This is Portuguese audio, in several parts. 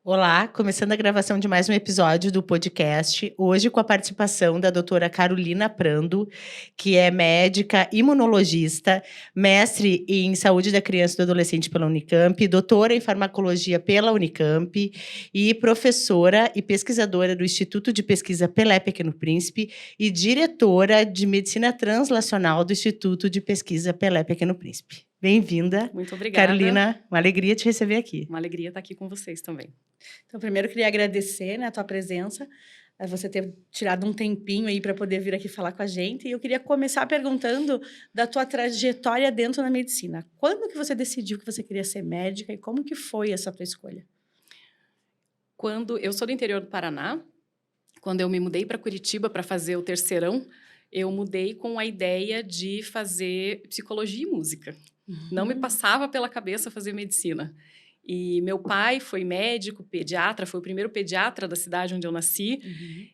Olá, começando a gravação de mais um episódio do podcast, hoje com a participação da doutora Carolina Prando, que é médica imunologista, mestre em saúde da criança e do adolescente pela Unicamp, doutora em farmacologia pela Unicamp e professora e pesquisadora do Instituto de Pesquisa Pelé Pequeno Príncipe e diretora de medicina translacional do Instituto de Pesquisa Pelé Pequeno Príncipe. Bem-vinda. Muito obrigada. Carolina, uma alegria te receber aqui. Uma alegria estar aqui com vocês também. Então, primeiro, eu queria agradecer, né, a tua presença, você ter tirado um tempinho aí para poder vir aqui falar com a gente. E eu queria começar perguntando da tua trajetória dentro da medicina. Quando que você decidiu que você queria ser médica e como que foi essa tua escolha? Quando eu sou do interior do Paraná, quando eu me mudei para Curitiba para fazer o terceirão, eu mudei com a ideia de fazer psicologia e música. Não me passava pela cabeça fazer medicina. E meu pai foi médico, pediatra, foi o primeiro pediatra da cidade onde eu nasci.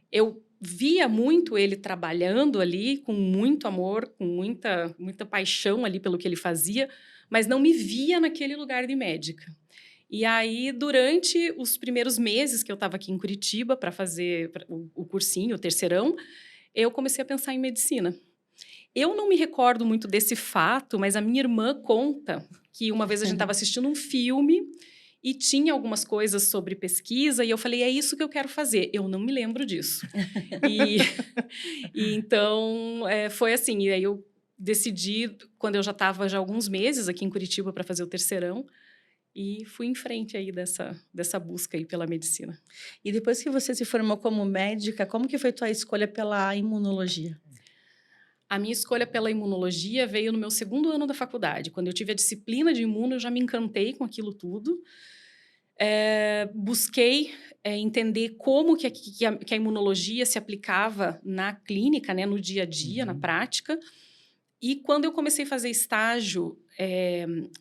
Eu via muito ele trabalhando ali, com muito amor, com muita paixão ali pelo que ele fazia, mas não me via naquele lugar de médica. E aí, durante os primeiros meses que eu estava aqui em Curitiba para fazer o cursinho, o terceirão, eu comecei a pensar em medicina. Eu não me recordo muito desse fato, mas a minha irmã conta que uma vez a gente estava assistindo um filme e tinha algumas coisas sobre pesquisa, e eu falei, é isso que eu quero fazer. Eu não me lembro disso. Então, foi assim, e aí eu decidi, quando eu já estava já alguns meses aqui em Curitiba para fazer o terceirão, e fui em frente aí dessa busca aí pela medicina. E depois que você se formou como médica, como que foi tua escolha pela imunologia? A minha escolha pela imunologia veio no meu segundo ano da faculdade. Quando eu tive a disciplina de imuno, eu já me encantei com aquilo tudo. Busquei entender como que a imunologia se aplicava na clínica, né, no dia a dia, na prática. E quando eu comecei a fazer estágio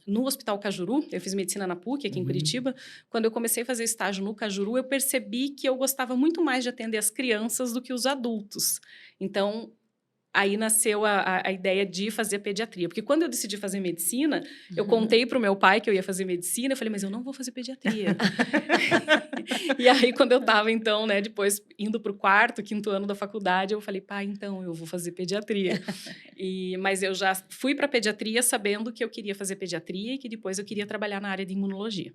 no Hospital Cajuru, eu fiz medicina na PUC, aqui em Curitiba, quando eu comecei a fazer estágio no Cajuru, eu percebi que eu gostava muito mais de atender as crianças do que os adultos. Então, aí nasceu a ideia de fazer pediatria. Porque quando eu decidi fazer medicina, eu contei para o meu pai que eu ia fazer medicina, eu falei, mas eu não vou fazer pediatria. E aí, quando eu estava, então, né, depois indo para o quarto, quinto ano da faculdade, eu falei, pai, então, eu vou fazer pediatria. Mas eu já fui para pediatria sabendo que eu queria fazer pediatria e que depois eu queria trabalhar na área de imunologia.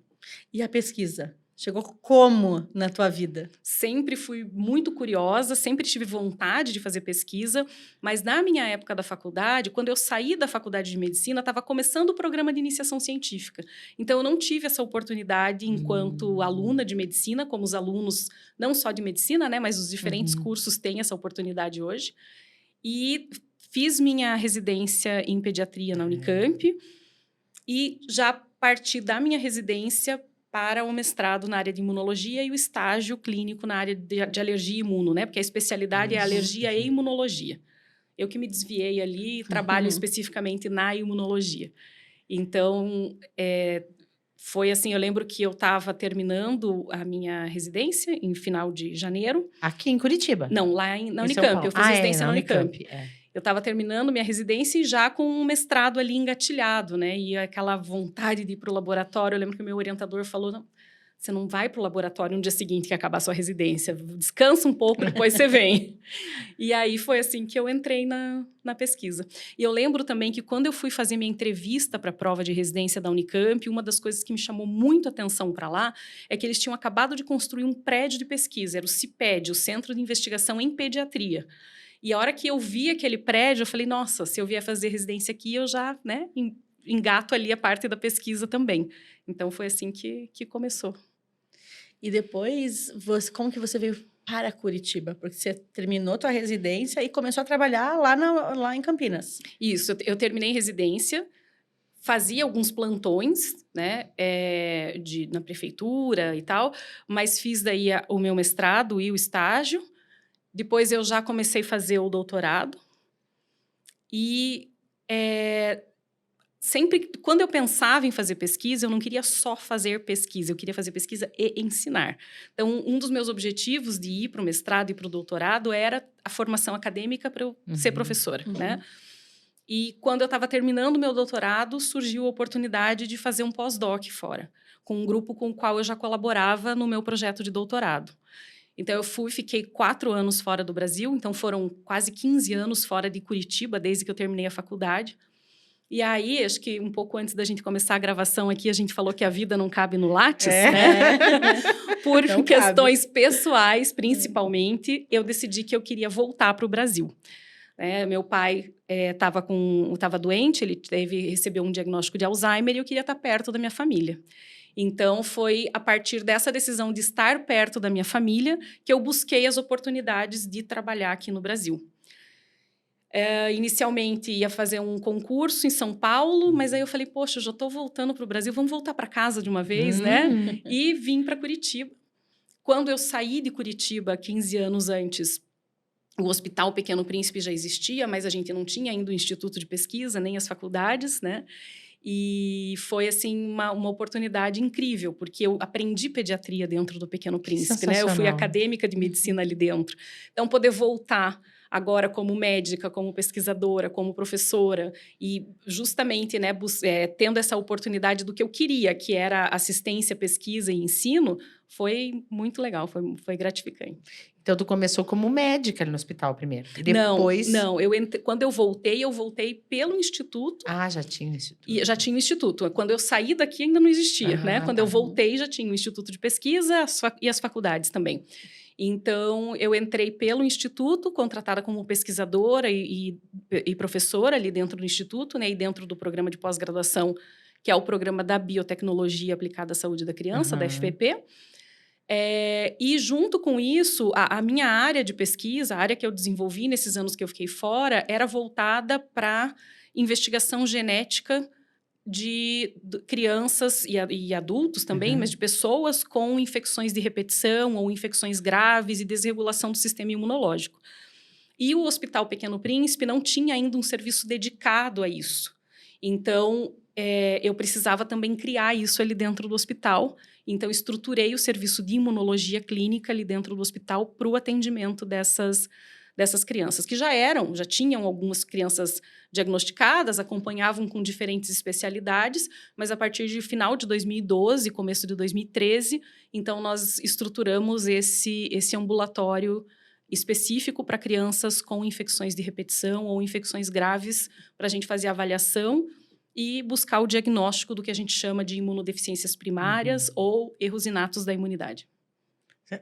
E a pesquisa? Chegou como na tua vida? Sempre fui muito curiosa, sempre tive vontade de fazer pesquisa, mas na minha época da faculdade, quando eu saí da faculdade de medicina, estava começando o programa de iniciação científica. Então, eu não tive essa oportunidade enquanto aluna de medicina, como os alunos, não só de medicina, né, mas os diferentes cursos têm essa oportunidade hoje. E fiz minha residência em pediatria na Unicamp e já parti da minha residência para o mestrado na área de imunologia e o estágio clínico na área de alergia e imuno, né? Porque a especialidade é alergia e imunologia. Eu que me desviei ali, trabalho especificamente na imunologia. Então, foi assim, eu lembro que eu estava terminando a minha residência em final de janeiro. Aqui em Curitiba? Não, lá na Unicamp. Eu fiz residência na Unicamp. Eu estava terminando minha residência e já com um mestrado ali engatilhado, né? E aquela vontade de ir para o laboratório. Eu lembro que o meu orientador falou, não, você não vai para o laboratório no dia seguinte que acabar a sua residência. Descansa um pouco, depois você vem. E aí foi assim que eu entrei na pesquisa. E eu lembro também que quando eu fui fazer minha entrevista para a prova de residência da Unicamp, uma das coisas que me chamou muito a atenção para lá é que eles tinham acabado de construir um prédio de pesquisa. Era o CIPED, o Centro de Investigação em Pediatria. E a hora que eu vi aquele prédio, eu falei, nossa, se eu vier fazer residência aqui, eu já, né, engato ali a parte da pesquisa também. Então, foi assim que começou. E depois, como que você veio para Curitiba? Porque você terminou tua residência e começou a trabalhar lá em Campinas. Isso, eu terminei residência, fazia alguns plantões, né, na prefeitura e tal, mas fiz daí o meu mestrado e o estágio. Depois eu já comecei a fazer o doutorado e sempre, quando eu pensava em fazer pesquisa, eu não queria só fazer pesquisa, eu queria fazer pesquisa e ensinar. Então, um dos meus objetivos de ir para o mestrado e para o doutorado era a formação acadêmica para eu ser professora, né? E quando eu estava terminando o meu doutorado, surgiu a oportunidade de fazer um pós-doc fora. com um grupo com o qual eu já colaborava no meu projeto de doutorado. Então, eu fiquei 4 anos fora do Brasil, então foram quase 15 anos fora de Curitiba, desde que eu terminei a faculdade. E aí, acho que um pouco antes da gente começar a gravação aqui, a gente falou que a vida não cabe no Lattes, né? Por Não questões cabe. pessoais, principalmente, eu decidi que eu queria voltar para o Brasil. Meu pai estava doente, ele recebeu um diagnóstico de Alzheimer e eu queria estar perto da minha família. Então, foi a partir dessa decisão de estar perto da minha família que eu busquei as oportunidades de trabalhar aqui no Brasil. Inicialmente, ia fazer um concurso em São Paulo, mas aí eu falei, poxa, eu já estou voltando para o Brasil, vamos voltar para casa de uma vez, né? E vim para Curitiba. Quando eu saí de Curitiba, 15 anos antes, o Hospital Pequeno Príncipe já existia, mas a gente não tinha ainda o Instituto de Pesquisa, nem as faculdades, né? E foi, assim, uma oportunidade incrível, porque eu aprendi pediatria dentro do Pequeno Príncipe, né? Eu fui acadêmica de medicina ali dentro. Então, poder voltar agora como médica, como pesquisadora, como professora, e justamente, né, tendo essa oportunidade do que eu queria, que era assistência, pesquisa e ensino, foi muito legal, foi gratificante. Então, tu começou como médica ali no hospital primeiro. E depois... Não. Quando eu voltei pelo instituto. Ah, já tinha o instituto. E já tinha o instituto. Quando eu saí daqui, ainda não existia, né? Quando eu voltei, já tinha o instituto de pesquisa e as faculdades também. Então, eu entrei pelo instituto, contratada como pesquisadora e professora ali dentro do instituto, né? E dentro do programa de pós-graduação, que é o programa da Biotecnologia Aplicada à Saúde da Criança, da FPP. E junto com isso, a minha área de pesquisa, a área que eu desenvolvi nesses anos que eu fiquei fora, era voltada para investigação genética de crianças e adultos também, mas de pessoas com infecções de repetição ou infecções graves e desregulação do sistema imunológico. E o Hospital Pequeno Príncipe não tinha ainda um serviço dedicado a isso. Então, eu precisava também criar isso ali dentro do hospital. Então, estruturei o serviço de imunologia clínica ali dentro do hospital para o atendimento dessas crianças, que já tinham algumas crianças diagnosticadas, acompanhavam com diferentes especialidades, mas a partir de final de 2012, começo de 2013, então nós estruturamos esse ambulatório específico para crianças com infecções de repetição ou infecções graves, para a gente fazer a avaliação e buscar o diagnóstico do que a gente chama de imunodeficiências primárias ou erros inatos da imunidade.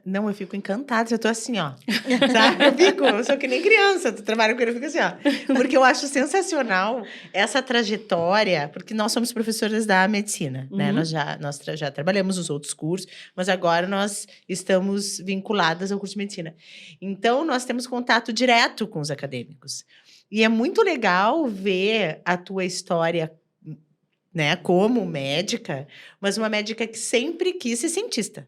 Não, eu fico encantada, eu tô assim, ó. Sabe? Eu sou que nem criança, tu trabalha com ele, eu fico assim, ó. Porque eu acho sensacional essa trajetória, porque nós somos professoras da medicina, né? Nós já trabalhamos os outros cursos, mas agora nós estamos vinculadas ao curso de medicina. Então, nós temos contato direto com os acadêmicos. E é muito legal ver a tua história, né, como médica, mas uma médica que sempre quis ser cientista,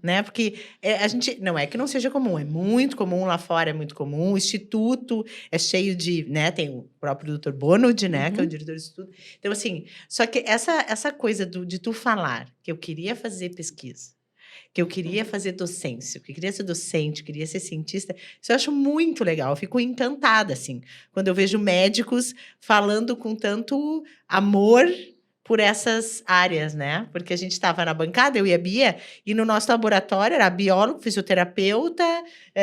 né, porque a gente, não é que não seja comum, é muito comum lá fora, é muito comum, o instituto é cheio de, né, tem o próprio Dr. Bonald, né, que é o diretor do instituto, então assim, só que essa coisa de tu falar que eu queria fazer pesquisa, que eu queria fazer docência, que eu queria ser docente, queria ser cientista, isso eu acho muito legal, eu fico encantada, assim, quando eu vejo médicos falando com tanto amor por essas áreas, né? Porque a gente estava na bancada, eu e a Bia, e no nosso laboratório era biólogo, fisioterapeuta,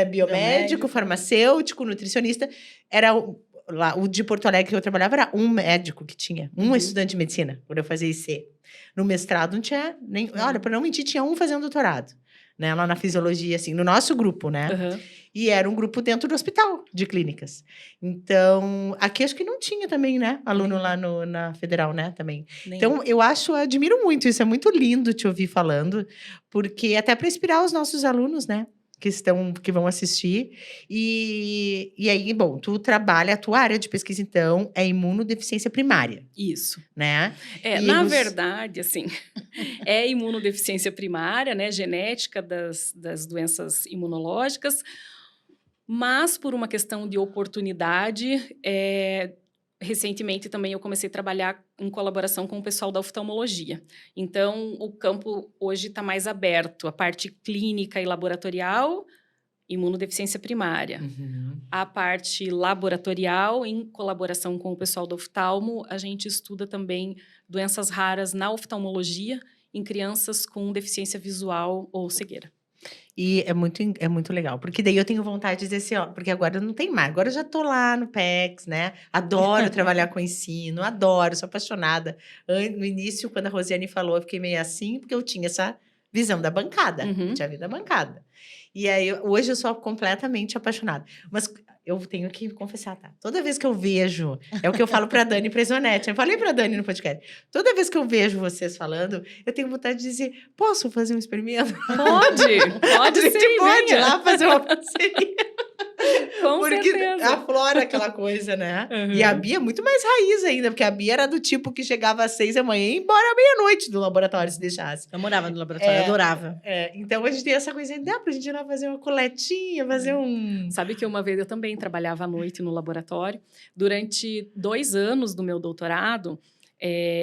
biomédico, farmacêutico, nutricionista. Era o de Porto Alegre que eu trabalhava, era um médico que tinha, um estudante de medicina, quando eu fazia IC. No mestrado não tinha nem... Olha, para não mentir, tinha um fazendo doutorado, né? Lá na fisiologia, assim, no nosso grupo, né? E era um grupo dentro do hospital de clínicas. Então, aqui acho que não tinha também, né? Aluno lá na Federal, né? Também. Então, eu admiro muito isso. É muito lindo te ouvir falando, porque até para inspirar os nossos alunos, né? Que vão assistir. E aí, bom, tu trabalha, a tua área de pesquisa, então, é imunodeficiência primária. Isso. Né? Na verdade, assim, é imunodeficiência primária, né? Genética das doenças imunológicas, mas por uma questão de oportunidade, recentemente também eu comecei a trabalhar em colaboração com o pessoal da oftalmologia. Então, o campo hoje está mais aberto. A parte clínica e laboratorial, imunodeficiência primária. A parte laboratorial, em colaboração com o pessoal do oftalmo, a gente estuda também doenças raras na oftalmologia. em crianças com deficiência visual ou cegueira. E é muito legal, porque daí eu tenho vontade de dizer assim, ó, porque agora não tem mais, agora eu já tô lá no PEX, né? Adoro trabalhar com ensino, adoro, sou apaixonada. No início, quando a Rosiane falou, eu fiquei meio assim, porque eu tinha essa visão da bancada, eu tinha vindo da bancada. E aí, hoje eu sou completamente apaixonada. Mas eu tenho que confessar, tá? Toda vez que eu vejo, é o que eu falo pra Dani Presonete, eu falei pra Dani no podcast, toda vez que eu vejo vocês falando, eu tenho vontade de dizer, posso fazer um experimento? Pode A gente sim, pode ir venha. lá fazer uma parceria. Com Porque certeza. aflora aquela coisa, né? E a Uhum. Bia é muito mais raiz ainda, porque a Bia era do tipo que chegava às 6 da manhã e ia embora à meia-noite do laboratório, se deixasse. Eu morava no laboratório, eu adorava. Então a gente tem essa coisa, dá pra gente ir lá fazer uma coletinha, fazer um... Sabe que uma vez eu também trabalhava à noite no laboratório. Durante 2 anos do meu doutorado,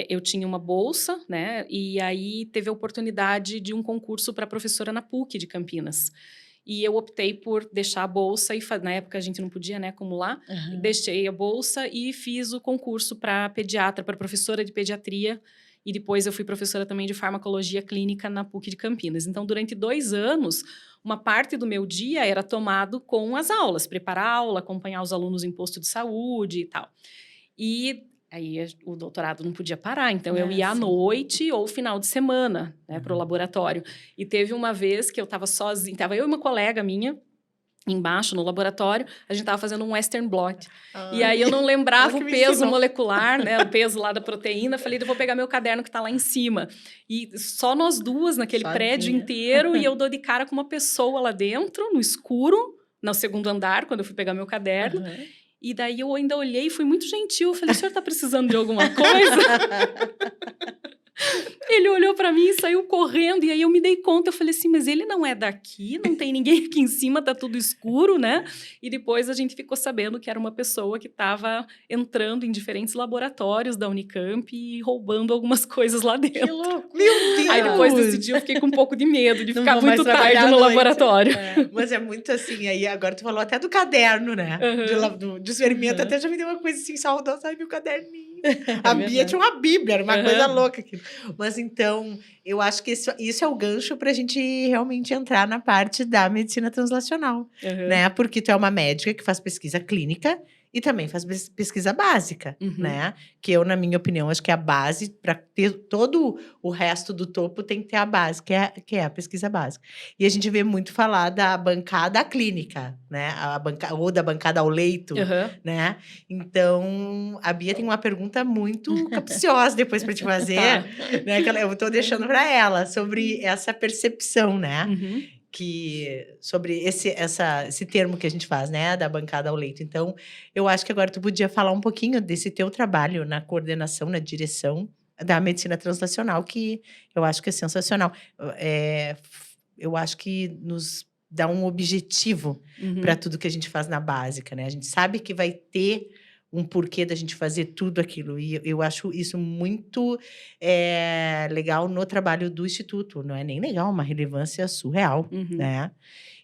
eu tinha uma bolsa, né? E aí teve a oportunidade de um concurso para professora na PUC de Campinas. E eu optei por deixar a bolsa, na época a gente não podia, né, acumular. Deixei a bolsa e fiz o concurso para pediatra, para professora de pediatria. E depois eu fui professora também de farmacologia clínica na PUC de Campinas. Então, durante 2 anos, uma parte do meu dia era tomado com as aulas, preparar aula, acompanhar os alunos em posto de saúde e tal. E aí o doutorado não podia parar, então eu ia à noite ou final de semana, né, para o laboratório. E teve uma vez que eu estava sozinha, estava eu e uma colega minha, embaixo no laboratório, a gente estava fazendo um Western blot. E aí eu não lembrava o peso molecular, né, o peso lá da proteína. Falei, eu vou pegar meu caderno que está lá em cima. E só nós duas naquele prédio inteiro, e eu dou de cara com uma pessoa lá dentro, no escuro, no 2º andar, quando eu fui pegar meu caderno. E daí eu ainda olhei e fui muito gentil. Eu falei, o senhor está precisando de alguma coisa? Ele olhou para mim e saiu correndo, e aí eu me dei conta, eu falei assim, mas ele não é daqui, não tem ninguém aqui em cima, tá tudo escuro, né? E depois a gente ficou sabendo que era uma pessoa que estava entrando em diferentes laboratórios da Unicamp e roubando algumas coisas lá dentro. Que louco! Meu Deus! Aí depois desse dia eu fiquei com um pouco de medo de ficar muito tarde no laboratório. Mas é muito assim, aí agora tu falou até do caderno, né? De experimento, até já me deu uma coisa assim, saudosa, ai, meu caderninho. A Bia tinha uma bíblia, era uma coisa louca aquilo. Mas então, eu acho que isso é o gancho pra gente realmente entrar na parte da medicina translacional, né? Porque tu é uma médica que faz pesquisa clínica e também faz pesquisa básica, né? Que eu, na minha opinião, acho que a base, para ter todo o resto do topo, tem que ter a base, que é a pesquisa básica. E a gente vê muito falar da bancada clínica, né? Ou da bancada ao leito, né? Então, a Bia tem uma pergunta muito capciosa depois para te fazer, né? Que eu estou deixando para ela, sobre essa percepção, né? Sobre esse termo que a gente faz, né, da bancada ao leito. Então, eu acho que agora tu podia falar um pouquinho desse teu trabalho na coordenação, na direção da medicina translacional, que eu acho que é sensacional. Eu acho que nos dá um objetivo para tudo que a gente faz na básica, né? A gente sabe que vai ter um porquê da gente fazer tudo aquilo. E eu acho isso muito legal no trabalho do Instituto. Não é nem legal, uma relevância surreal, né?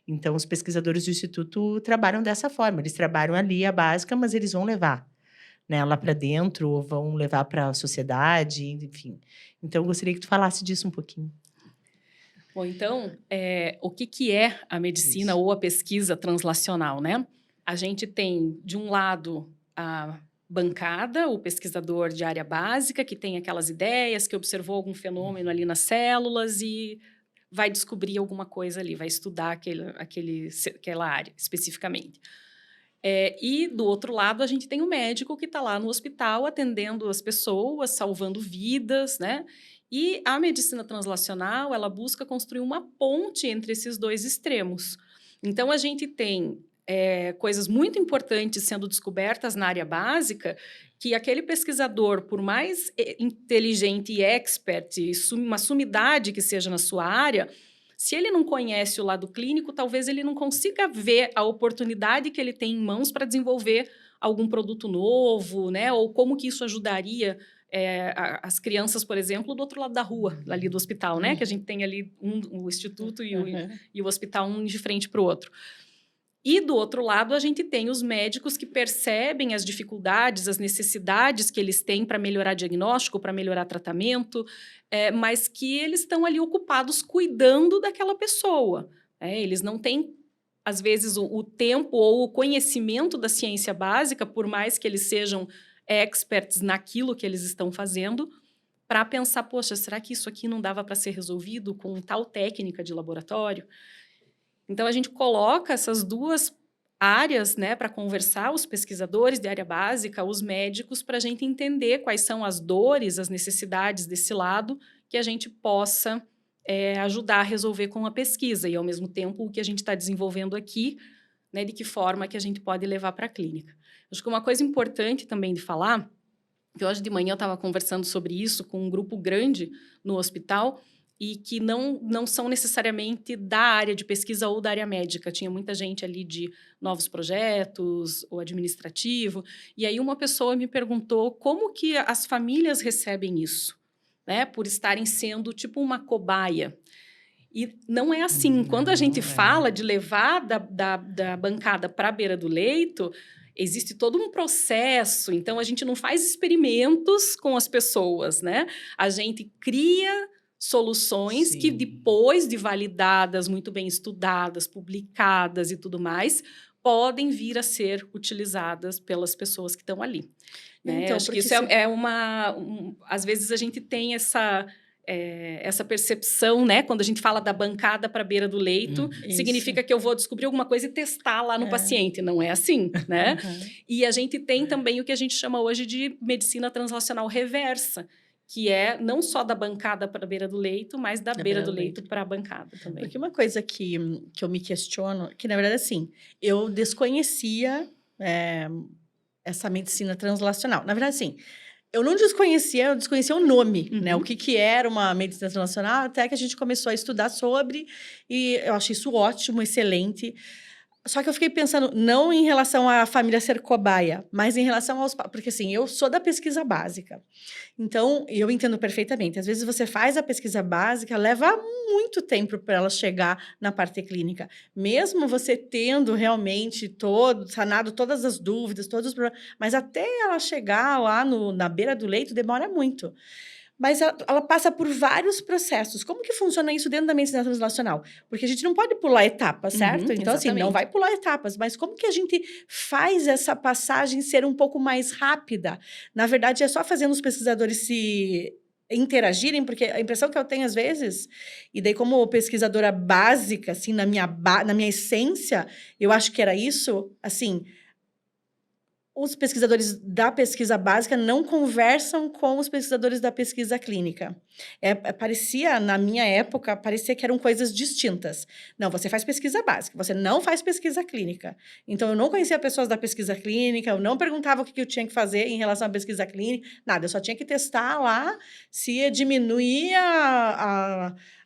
Então, os pesquisadores do Instituto trabalham dessa forma. Eles trabalham ali a básica, mas eles vão levar, né, lá para dentro, ou vão levar para a sociedade, enfim. Então, eu gostaria que tu falasse disso um pouquinho. Bom, então, o que é a medicina ou a pesquisa translacional, né? A gente tem, de um lado, a bancada, o pesquisador de área básica, que tem aquelas ideias, que observou algum fenômeno ali nas células e vai descobrir alguma coisa ali, vai estudar aquela área especificamente. E, do outro lado, a gente tem o médico que está lá no hospital atendendo as pessoas, salvando vidas, né? E a medicina translacional, ela busca construir uma ponte entre esses dois extremos. Então, a gente tem coisas muito importantes sendo descobertas na área básica, que aquele pesquisador, por mais inteligente e expert, uma sumidade que seja na sua área, se ele não conhece o lado clínico, talvez ele não consiga ver a oportunidade que ele tem em mãos para desenvolver algum produto novo, né? Ou como que isso ajudaria as crianças, por exemplo, do outro lado da rua, ali do hospital, né? Que a gente tem ali o instituto e o hospital um de frente para o outro. E, do outro lado, a gente tem os médicos que percebem as dificuldades, as necessidades que eles têm para melhorar diagnóstico, para melhorar tratamento, mas que eles estão ali ocupados cuidando daquela pessoa. Eles não têm, às vezes, o tempo ou o conhecimento da ciência básica, por mais que eles sejam experts naquilo que eles estão fazendo, para pensar, poxa, será que isso aqui não dava para ser resolvido com tal técnica de laboratório? Então, a gente coloca essas duas áreas, né, para conversar, os pesquisadores de área básica, os médicos, para a gente entender quais são as dores, as necessidades desse lado, que a gente possa ajudar a resolver com a pesquisa e, ao mesmo tempo, o que a gente está desenvolvendo aqui, né, de que forma que a gente pode levar para a clínica. Acho que uma coisa importante também de falar, que hoje de manhã eu estava conversando sobre isso com um grupo grande no hospital, e que não são necessariamente da área de pesquisa ou da área médica. Tinha muita gente ali de novos projetos, ou administrativo. E aí uma pessoa me perguntou como que as famílias recebem isso, né? Por estarem sendo tipo uma cobaia. E não é assim. Quando a gente fala de levar da bancada para a beira do leito, existe todo um processo. Então, a gente não faz experimentos com as pessoas, né? A gente cria soluções Sim. que, depois de validadas, muito bem estudadas, publicadas e tudo mais, podem vir a ser utilizadas pelas pessoas que estão ali. Né? Então, Acho que isso às vezes a gente tem essa percepção, né? Quando a gente fala da bancada para a beira do leito, significa que eu vou descobrir alguma coisa e testar lá no paciente. Não é assim, né? E a gente tem também o que a gente chama hoje de medicina translacional reversa, que é não só da bancada para a beira do leito, mas da beira do leito para a bancada também. Porque uma coisa que eu me questiono, que na verdade, assim, eu desconhecia essa medicina translacional. Na verdade, assim, eu desconhecia o nome, né? O que era uma medicina translacional, até que a gente começou a estudar sobre, e eu achei isso ótimo, excelente. Só que eu fiquei pensando, não em relação à família ser cobaia, mas em relação aos... Porque, assim, eu sou da pesquisa básica. Então, eu entendo perfeitamente. Às vezes, você faz a pesquisa básica, leva muito tempo para ela chegar na parte clínica. Mesmo você tendo realmente sanado todas as dúvidas, todos os problemas, mas até ela chegar lá na beira do leito, demora muito. Mas ela passa por vários processos. Como que funciona isso dentro da medicina translacional? Porque a gente não pode pular etapas, certo? Então, assim, não vai pular etapas. Mas como que a gente faz essa passagem ser um pouco mais rápida? Na verdade, é só fazendo os pesquisadores se interagirem, porque a impressão que eu tenho às vezes, e daí como pesquisadora básica, assim, na minha essência, eu acho que era isso, assim... Os pesquisadores da pesquisa básica não conversam com os pesquisadores da pesquisa clínica. Na minha época, parecia que eram coisas distintas. Não, você faz pesquisa básica, você não faz pesquisa clínica. Então, eu não conhecia pessoas da pesquisa clínica, eu não perguntava o que eu tinha que fazer em relação à pesquisa clínica, nada, eu só tinha que testar lá se diminuía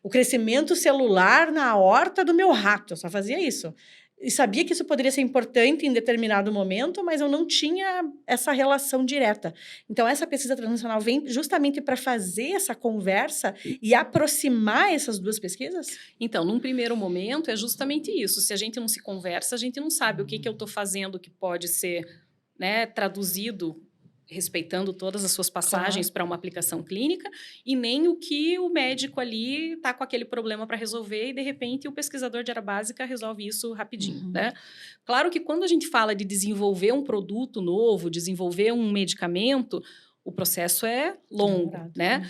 o crescimento celular na aorta do meu rato, eu só fazia isso. E sabia que isso poderia ser importante em determinado momento, mas eu não tinha essa relação direta. Então, essa pesquisa translacional vem justamente para fazer essa conversa e aproximar essas duas pesquisas? Então, num primeiro momento, é justamente isso. Se a gente não se conversa, a gente não sabe o que eu estou fazendo que pode ser, né, traduzido respeitando todas as suas passagens para uma aplicação clínica, e nem o que o médico ali está com aquele problema para resolver e, de repente, o pesquisador de área básica resolve isso rapidinho, né? Claro que quando a gente fala de desenvolver um produto novo, desenvolver um medicamento, o processo é longo, né?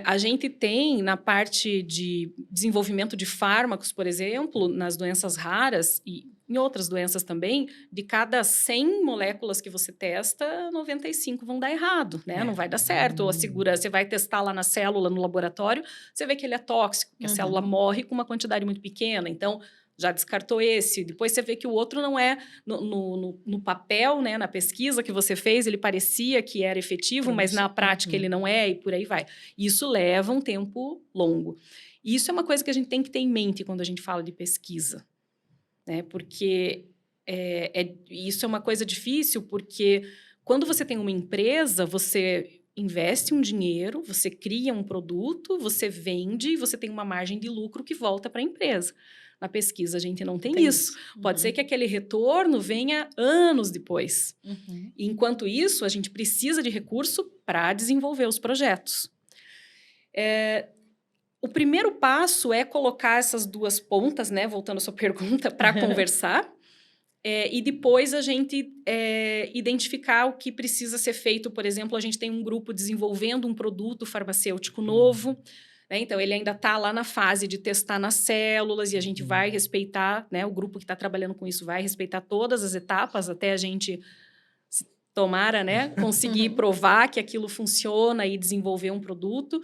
A gente tem, na parte de desenvolvimento de fármacos, por exemplo, nas doenças raras e em outras doenças também, de cada 100 moléculas que você testa, 95 vão dar errado, né? Não vai dar certo. Ou você vai testar lá na célula, no laboratório, você vê que ele é tóxico, que a célula morre com uma quantidade muito pequena. Então, já descartou esse. Depois você vê que o outro não é no papel, né, na pesquisa que você fez, ele parecia que era efetivo, mas na prática ele não é, e por aí vai. Isso leva um tempo longo. E isso é uma coisa que a gente tem que ter em mente quando a gente fala de pesquisa, né? Porque isso é uma coisa difícil, porque quando você tem uma empresa, você investe um dinheiro, você cria um produto, você vende e você tem uma margem de lucro que volta para a empresa. Na pesquisa, a gente não tem Tem isso. Pode ser que aquele retorno venha anos depois. Enquanto isso, a gente precisa de recurso para desenvolver os projetos. O primeiro passo é colocar essas duas pontas, né? Voltando à sua pergunta, para conversar. E depois a gente identificar o que precisa ser feito. Por exemplo, a gente tem um grupo desenvolvendo um produto farmacêutico novo. Né? Então, ele ainda está lá na fase de testar nas células e a gente vai respeitar, né? O grupo que está trabalhando com isso vai respeitar todas as etapas até a gente, tomara, né? Conseguir provar que aquilo funciona e desenvolver um produto.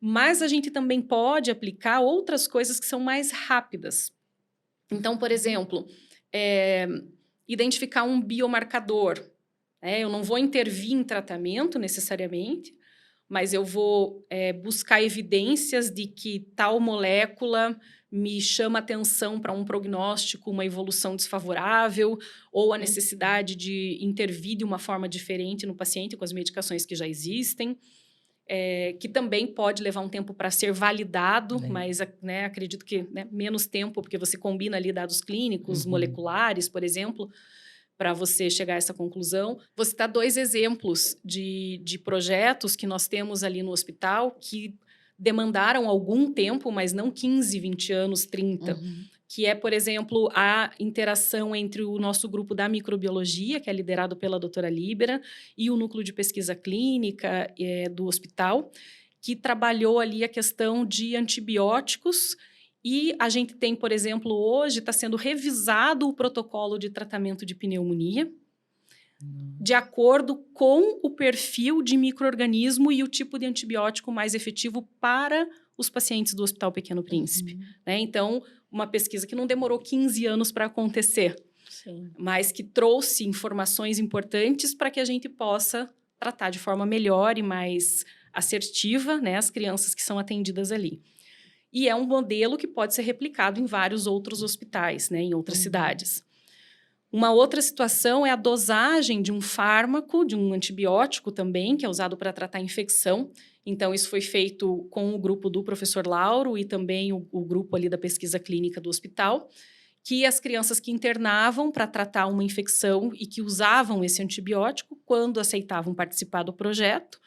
Mas a gente também pode aplicar outras coisas que são mais rápidas. Então, por exemplo, identificar um biomarcador. Eu não vou intervir em tratamento necessariamente, mas eu vou buscar evidências de que tal molécula me chama atenção para um prognóstico, uma evolução desfavorável, ou a necessidade de intervir de uma forma diferente no paciente com as medicações que já existem. Que também pode levar um tempo para ser validado, mas né, acredito que menos tempo, porque você combina ali dados clínicos, moleculares, por exemplo, para você chegar a essa conclusão. Vou citar 2 exemplos de projetos que nós temos ali no hospital que demandaram algum tempo, mas não 15, 20 anos, 30. Que é, por exemplo, a interação entre o nosso grupo da microbiologia, que é liderado pela doutora Líbera, e o núcleo de pesquisa clínica do hospital, que trabalhou ali a questão de antibióticos. E a gente tem, por exemplo, hoje está sendo revisado o protocolo de tratamento de pneumonia, de acordo com o perfil de micro-organismo e o tipo de antibiótico mais efetivo para os pacientes do Hospital Pequeno Príncipe. Né? Então, uma pesquisa que não demorou 15 anos para acontecer, mas que trouxe informações importantes para que a gente possa tratar de forma melhor e mais assertiva, né, as crianças que são atendidas ali. E é um modelo que pode ser replicado em vários outros hospitais, né, em outras cidades. Uma outra situação é a dosagem de um fármaco, de um antibiótico também, que é usado para tratar infecção. Então, isso foi feito com o grupo do professor Lauro e também o grupo ali da pesquisa clínica do hospital, que as crianças que internavam para tratar uma infecção e que usavam esse antibiótico, quando aceitavam participar do projeto,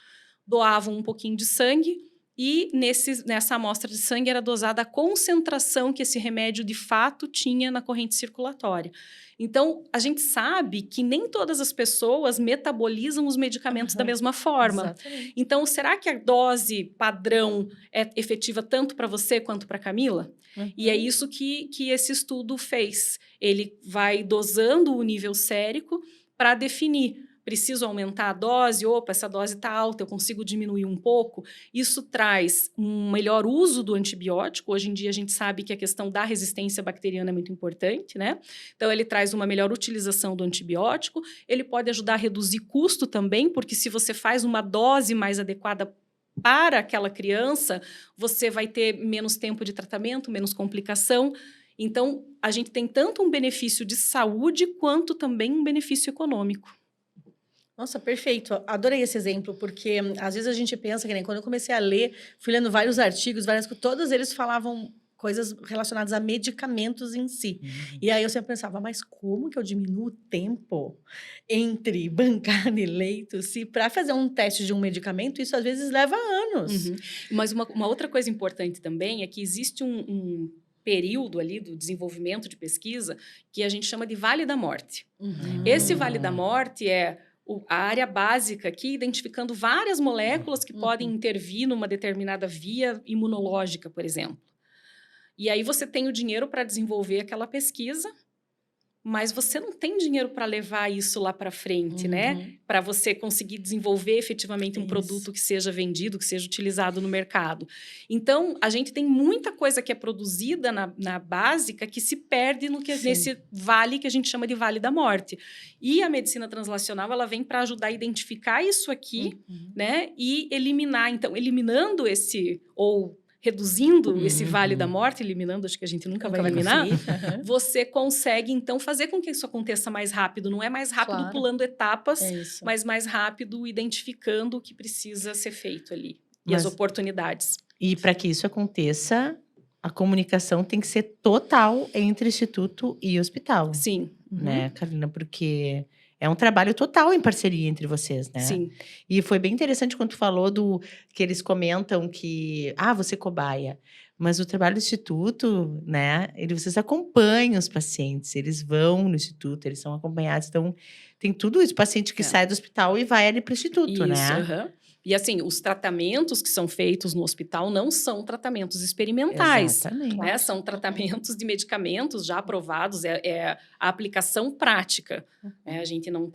doavam um pouquinho de sangue e nessa amostra de sangue era dosada a concentração que esse remédio de fato tinha na corrente circulatória. Então, a gente sabe que nem todas as pessoas metabolizam os medicamentos da mesma forma. Exatamente. Então, será que a dose padrão é efetiva tanto para você quanto para a Camila? E é isso que esse estudo fez. Ele vai dosando o nível sérico para definir. Preciso aumentar a dose? Opa, essa dose está alta, eu consigo diminuir um pouco. Isso traz um melhor uso do antibiótico. Hoje em dia, a gente sabe que a questão da resistência bacteriana é muito importante, né? Então, ele traz uma melhor utilização do antibiótico. Ele pode ajudar a reduzir custo também, porque se você faz uma dose mais adequada para aquela criança, você vai ter menos tempo de tratamento, menos complicação. Então, a gente tem tanto um benefício de saúde, quanto também um benefício econômico. Nossa, perfeito. Adorei esse exemplo, porque às vezes a gente pensa que nem quando eu comecei a ler, fui lendo vários artigos, todos eles falavam coisas relacionadas a medicamentos em si. E aí eu sempre pensava, mas como que eu diminuo o tempo entre bancada e leito? Se para fazer um teste de um medicamento, isso às vezes leva anos. Mas uma outra coisa importante também é que existe um período ali do desenvolvimento de pesquisa que a gente chama de Vale da Morte. Esse Vale da Morte é a área básica aqui, identificando várias moléculas que podem intervir numa determinada via imunológica, por exemplo. E aí você tem o dinheiro para desenvolver aquela pesquisa, mas você não tem dinheiro para levar isso lá para frente, né? Para você conseguir desenvolver efetivamente um produto que seja vendido, que seja utilizado no mercado. Então, a gente tem muita coisa que é produzida na básica que se perde nesse vale que a gente chama de Vale da Morte. E a medicina translacional, ela vem para ajudar a identificar isso aqui, né? E eliminar. Então, eliminando ou reduzindo esse Vale da Morte, eliminando, acho que a gente nunca vai eliminar, você consegue, então, fazer com que isso aconteça mais rápido. Não é mais rápido pulando etapas, mas mais rápido identificando o que precisa ser feito ali. E as oportunidades. E para que isso aconteça, a comunicação tem que ser total entre instituto e hospital, Sim. né, Carolina? Porque é um trabalho total em parceria entre vocês, né? Sim. E foi bem interessante quando tu falou que eles comentam que, você é cobaia. Mas o trabalho do instituto, né? Vocês acompanham os pacientes, eles vão no instituto, eles são acompanhados. Então, tem tudo isso. Paciente que sai do hospital e vai ali para o instituto, Isso, né? E assim, os tratamentos que são feitos no hospital não são tratamentos experimentais. Exatamente. Né? São tratamentos de medicamentos já aprovados, é a aplicação prática. A gente não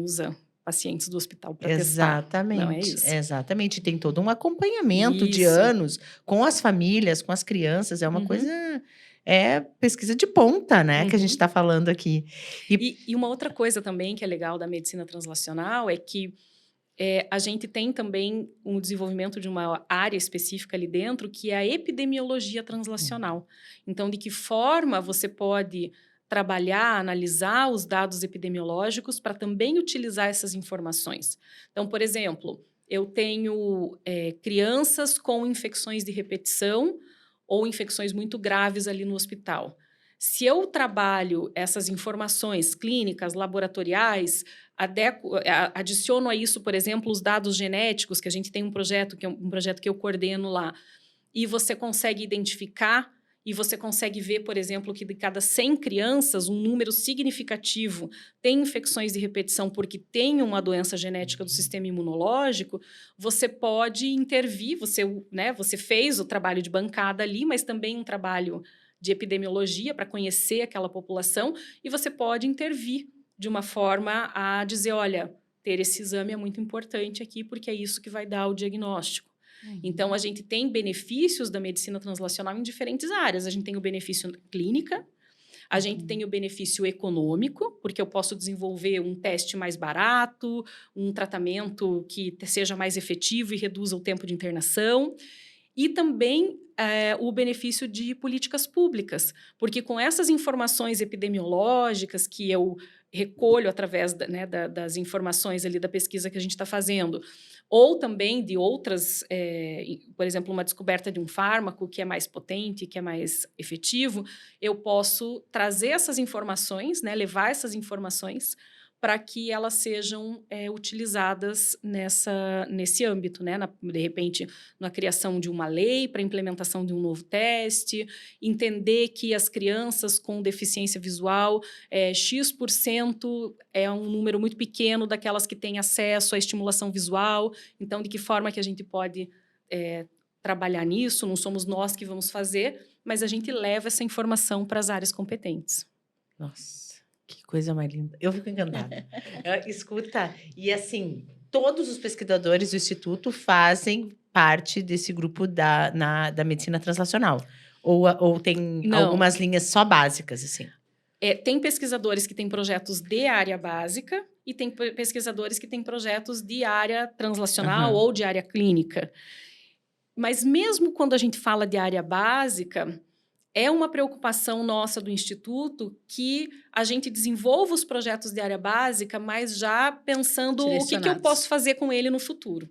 usa pacientes do hospital para testar. Não é isso. Exatamente. Tem todo um acompanhamento de Isso. anos com as famílias, com as crianças. É uma coisa... É pesquisa de ponta, né? Que a gente está falando aqui. E uma outra coisa também que é legal da medicina translacional é que a gente tem também um desenvolvimento de uma área específica ali dentro, que é a epidemiologia translacional. Então, de que forma você pode trabalhar, analisar os dados epidemiológicos para também utilizar essas informações. Então, por exemplo, eu tenho crianças com infecções de repetição ou infecções muito graves ali no hospital. Se eu trabalho essas informações clínicas, laboratoriais, adiciono a isso, por exemplo, os dados genéticos, que a gente tem um projeto que eu coordeno lá, e você consegue identificar e você consegue ver, por exemplo, que de cada 100 crianças, um número significativo tem infecções de repetição porque tem uma doença genética do sistema imunológico, você pode intervir, você fez o trabalho de bancada ali, mas também um trabalho de epidemiologia para conhecer aquela população, e você pode intervir de uma forma a dizer, olha, ter esse exame é muito importante aqui, porque é isso que vai dar o diagnóstico. Então, a gente tem benefícios da medicina translacional em diferentes áreas. A gente tem o benefício clínica, a gente tem o benefício econômico, porque eu posso desenvolver um teste mais barato, um tratamento que seja mais efetivo e reduza o tempo de internação. E também o benefício de políticas públicas, porque com essas informações epidemiológicas que eu recolho através das informações ali da pesquisa que a gente está fazendo, ou também de outras, por exemplo, uma descoberta de um fármaco que é mais potente, que é mais efetivo, eu posso trazer essas informações, levar essas informações para que elas sejam utilizadas nesse âmbito, de repente, na criação de uma lei para implementação de um novo teste, entender que as crianças com deficiência visual, X% é um número muito pequeno daquelas que têm acesso à estimulação visual, então, de que forma que a gente pode trabalhar nisso, não somos nós que vamos fazer, mas a gente leva essa informação para as áreas competentes. Nossa. Que coisa mais linda. Eu fico encantada. Escuta, e assim, todos os pesquisadores do Instituto fazem parte desse grupo da medicina translacional? Ou tem algumas linhas só básicas, assim? Tem pesquisadores que têm projetos de área básica e tem pesquisadores que têm projetos de área translacional ou de área clínica. Mas mesmo quando a gente fala de área básica, é uma preocupação nossa do Instituto que a gente desenvolva os projetos de área básica, mas já pensando o que eu posso fazer com ele no futuro.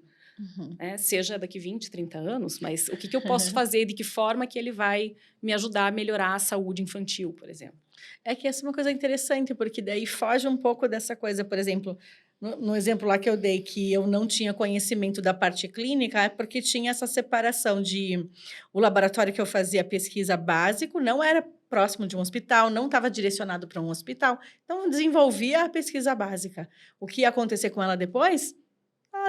Seja daqui 20, 30 anos, mas o que eu posso fazer, de que forma que ele vai me ajudar a melhorar a saúde infantil, por exemplo. É que essa é uma coisa interessante, porque daí foge um pouco dessa coisa, por exemplo, no exemplo lá que eu dei, que eu não tinha conhecimento da parte clínica, é porque tinha essa separação de... O laboratório que eu fazia pesquisa básico não era próximo de um hospital, não estava direcionado para um hospital, então eu desenvolvia a pesquisa básica. O que ia acontecer com ela depois?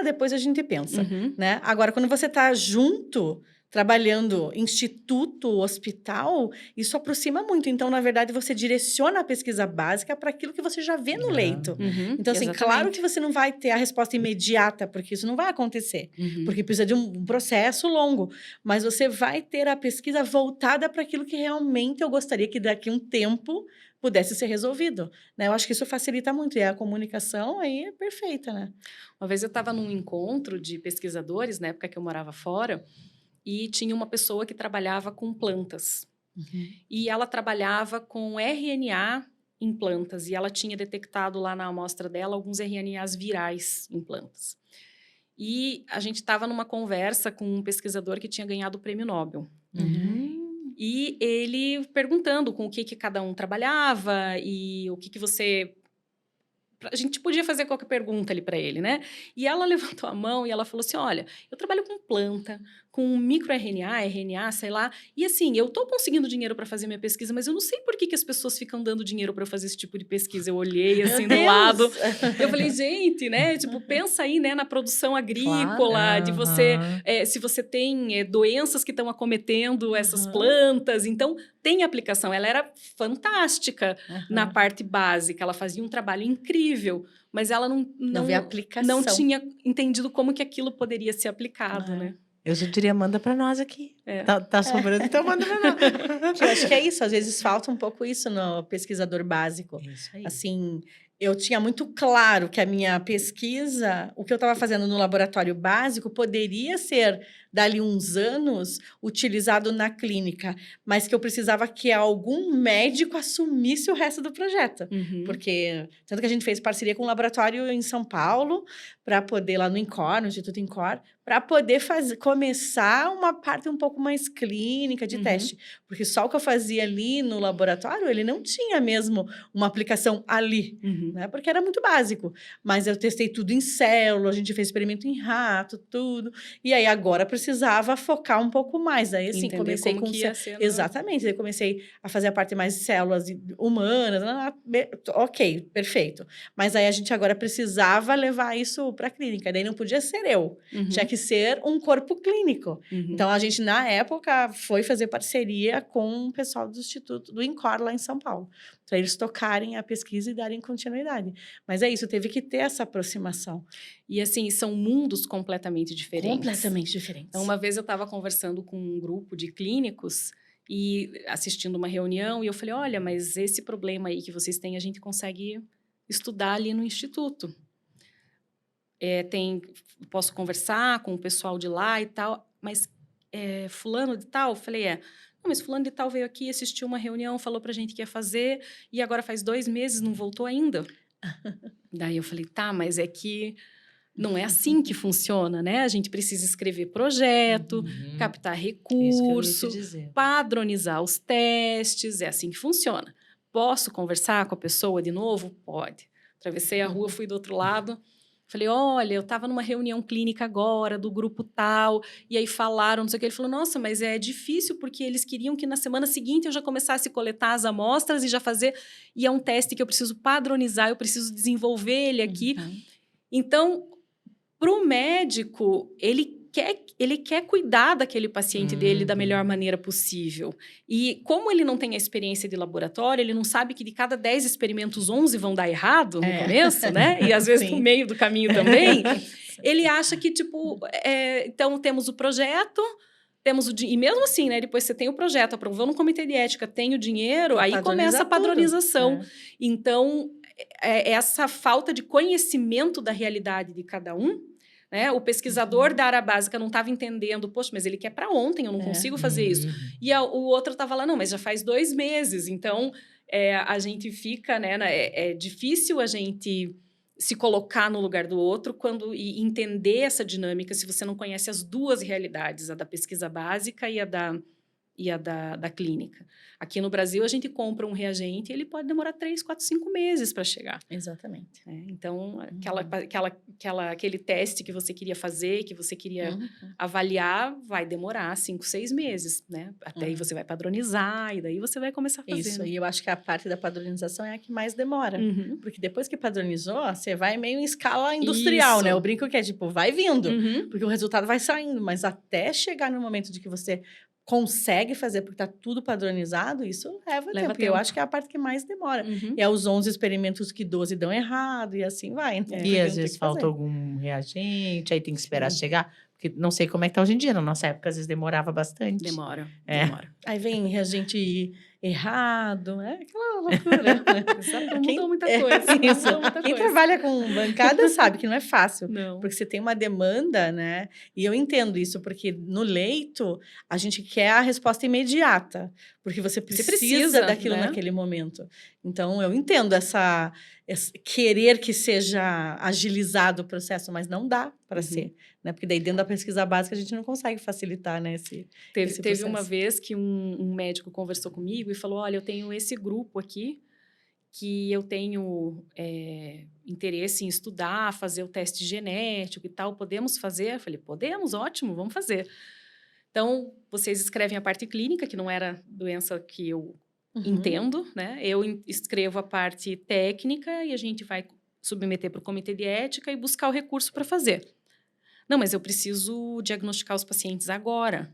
Depois a gente pensa, né? Agora, quando você está junto, trabalhando instituto, hospital, isso aproxima muito. Então, na verdade, você direciona a pesquisa básica para aquilo que você já vê no leito. Então, assim, claro que você não vai ter a resposta imediata, porque isso não vai acontecer, porque precisa de um processo longo, mas você vai ter a pesquisa voltada para aquilo que realmente eu gostaria que daqui a um tempo pudesse ser resolvido, né? Eu acho que isso facilita muito, e a comunicação aí é perfeita, né? Uma vez eu estava num encontro de pesquisadores, na época que eu morava fora, e tinha uma pessoa que trabalhava com plantas. E ela trabalhava com RNA em plantas, e ela tinha detectado lá na amostra dela alguns RNAs virais em plantas. E a gente estava numa conversa com um pesquisador que tinha ganhado o prêmio Nobel. E ele perguntando com o que cada um trabalhava e o que você... A gente podia fazer qualquer pergunta ali para ele, né? E ela levantou a mão e ela falou assim, olha, eu trabalho com planta, com microRNA, RNA, sei lá, e assim, eu tô conseguindo dinheiro para fazer minha pesquisa, mas eu não sei por que as pessoas ficam dando dinheiro para fazer esse tipo de pesquisa. Eu olhei assim do lado, eu falei, gente, né? Tipo, pensa aí, né, na produção agrícola, de você, se você tem doenças que estão acometendo essas plantas, então tem aplicação. Ela era fantástica na parte básica, ela fazia um trabalho incrível, mas ela não vê a aplicação. Não tinha entendido como que aquilo poderia ser aplicado, né? Eu já diria, manda para nós aqui. Tá sobrando, então manda para nós. Eu acho que é isso, às vezes falta um pouco isso no pesquisador básico. Isso aí. Assim, eu tinha muito claro que a minha pesquisa, o que eu estava fazendo no laboratório básico, poderia ser, dali uns anos, utilizado na clínica, mas que eu precisava que algum médico assumisse o resto do projeto. Porque, tanto que a gente fez parceria com um laboratório em São Paulo, para poder, lá no INCOR, no Instituto INCOR, para poder começar uma parte um pouco mais clínica de teste. Porque só o que eu fazia ali no laboratório, ele não tinha mesmo uma aplicação ali, né? Porque era muito básico. Mas eu testei tudo em célula, a gente fez experimento em rato, tudo. E aí agora precisava focar um pouco mais. Aí assim, entender comecei como com... que ia ser, né? Exatamente. Aí comecei a fazer a parte mais de células humanas. Ok, perfeito. Mas aí a gente agora precisava levar isso para a clínica. Daí não podia ser eu. Tinha que ser um corpo clínico. Então, a gente, na época, foi fazer parceria com o pessoal do Instituto, do INCOR, lá em São Paulo, para eles tocarem a pesquisa e darem continuidade. Mas é isso, teve que ter essa aproximação. E, assim, são mundos completamente diferentes. Completamente diferentes. Então, uma vez eu estava conversando com um grupo de clínicos e assistindo uma reunião, e eu falei, olha, mas esse problema aí que vocês têm, a gente consegue estudar ali no Instituto. Posso conversar com o pessoal de lá e tal, mas fulano de tal? Eu falei, não, mas fulano de tal veio aqui, assistiu uma reunião, falou pra gente que ia fazer, e agora faz 2 meses, não voltou ainda. Daí eu falei, tá, mas é que não é assim que funciona, né? A gente precisa escrever projeto, captar recurso, padronizar os testes, é assim que funciona. Posso conversar com a pessoa de novo? Pode. Atravessei a rua, fui do outro lado. Falei, olha, eu estava numa reunião clínica agora, do grupo tal, e aí falaram, não sei o que. Ele falou, nossa, mas é difícil, porque eles queriam que na semana seguinte eu já começasse a coletar as amostras e já fazer... E é um teste que eu preciso padronizar, eu preciso desenvolver ele aqui. Então, para o médico, ele quer cuidar daquele paciente dele da melhor maneira possível. E como ele não tem a experiência de laboratório, ele não sabe que de cada 10 experimentos, 11 vão dar errado no começo, né? E às vezes no meio do caminho também. Ele acha que, tipo, então temos o projeto, e mesmo assim, né? Depois você tem o projeto, aprovou no comitê de ética, tem o dinheiro, aí começa a padronização. Então, essa falta de conhecimento da realidade de cada um, né? O pesquisador da área básica não estava entendendo, poxa, mas ele quer para ontem, eu não consigo fazer isso. E o outro estava lá, não, mas já faz 2 meses. Então, a gente fica, né? É difícil a gente se colocar no lugar do outro e entender essa dinâmica se você não conhece as duas realidades, a da pesquisa básica e a da clínica. Aqui no Brasil, a gente compra um reagente e ele pode demorar 3, 4, 5 meses para chegar. Exatamente. Então, aquele teste que você queria fazer, que você queria avaliar, vai demorar 5, 6 meses, né? Até aí você vai padronizar e daí você vai começar a fazer. Isso, e eu acho que a parte da padronização é a que mais demora. Porque depois que padronizou, você vai meio em escala industrial, né? Eu brinco que é tipo, vai vindo, porque o resultado vai saindo, mas até chegar no momento de que você consegue fazer, porque está tudo padronizado, isso leva tempo. Eu acho que é a parte que mais demora. E é os 11 experimentos que 12 dão errado, e assim vai. Né? E às vezes falta algum reagente, aí tem que esperar chegar. Porque não sei como é que tá hoje em dia. Na nossa época, às vezes demorava bastante. Demora. Aí vem reagente errado, aquela loucura. Mudou muita coisa. Quem trabalha com bancada sabe que não é fácil. Não. Porque você tem uma demanda, né? E eu entendo isso, porque no leito, a gente quer a resposta imediata. Porque você precisa daquilo, né? Naquele momento. Então, eu entendo querer que seja agilizado o processo, mas não dá para ser, né? Porque daí dentro da pesquisa básica a gente não consegue facilitar, né, esse Teve uma processo. vez que um médico conversou comigo e falou, olha, eu tenho esse grupo aqui que eu tenho interesse em estudar, fazer o teste genético e tal, podemos fazer? Eu falei, podemos, ótimo, vamos fazer. Então, vocês escrevem a parte clínica, que não era doença que eu entendo, né? Eu escrevo a parte técnica e a gente vai submeter para o comitê de ética e buscar o recurso para fazer. Não, mas eu preciso diagnosticar os pacientes agora.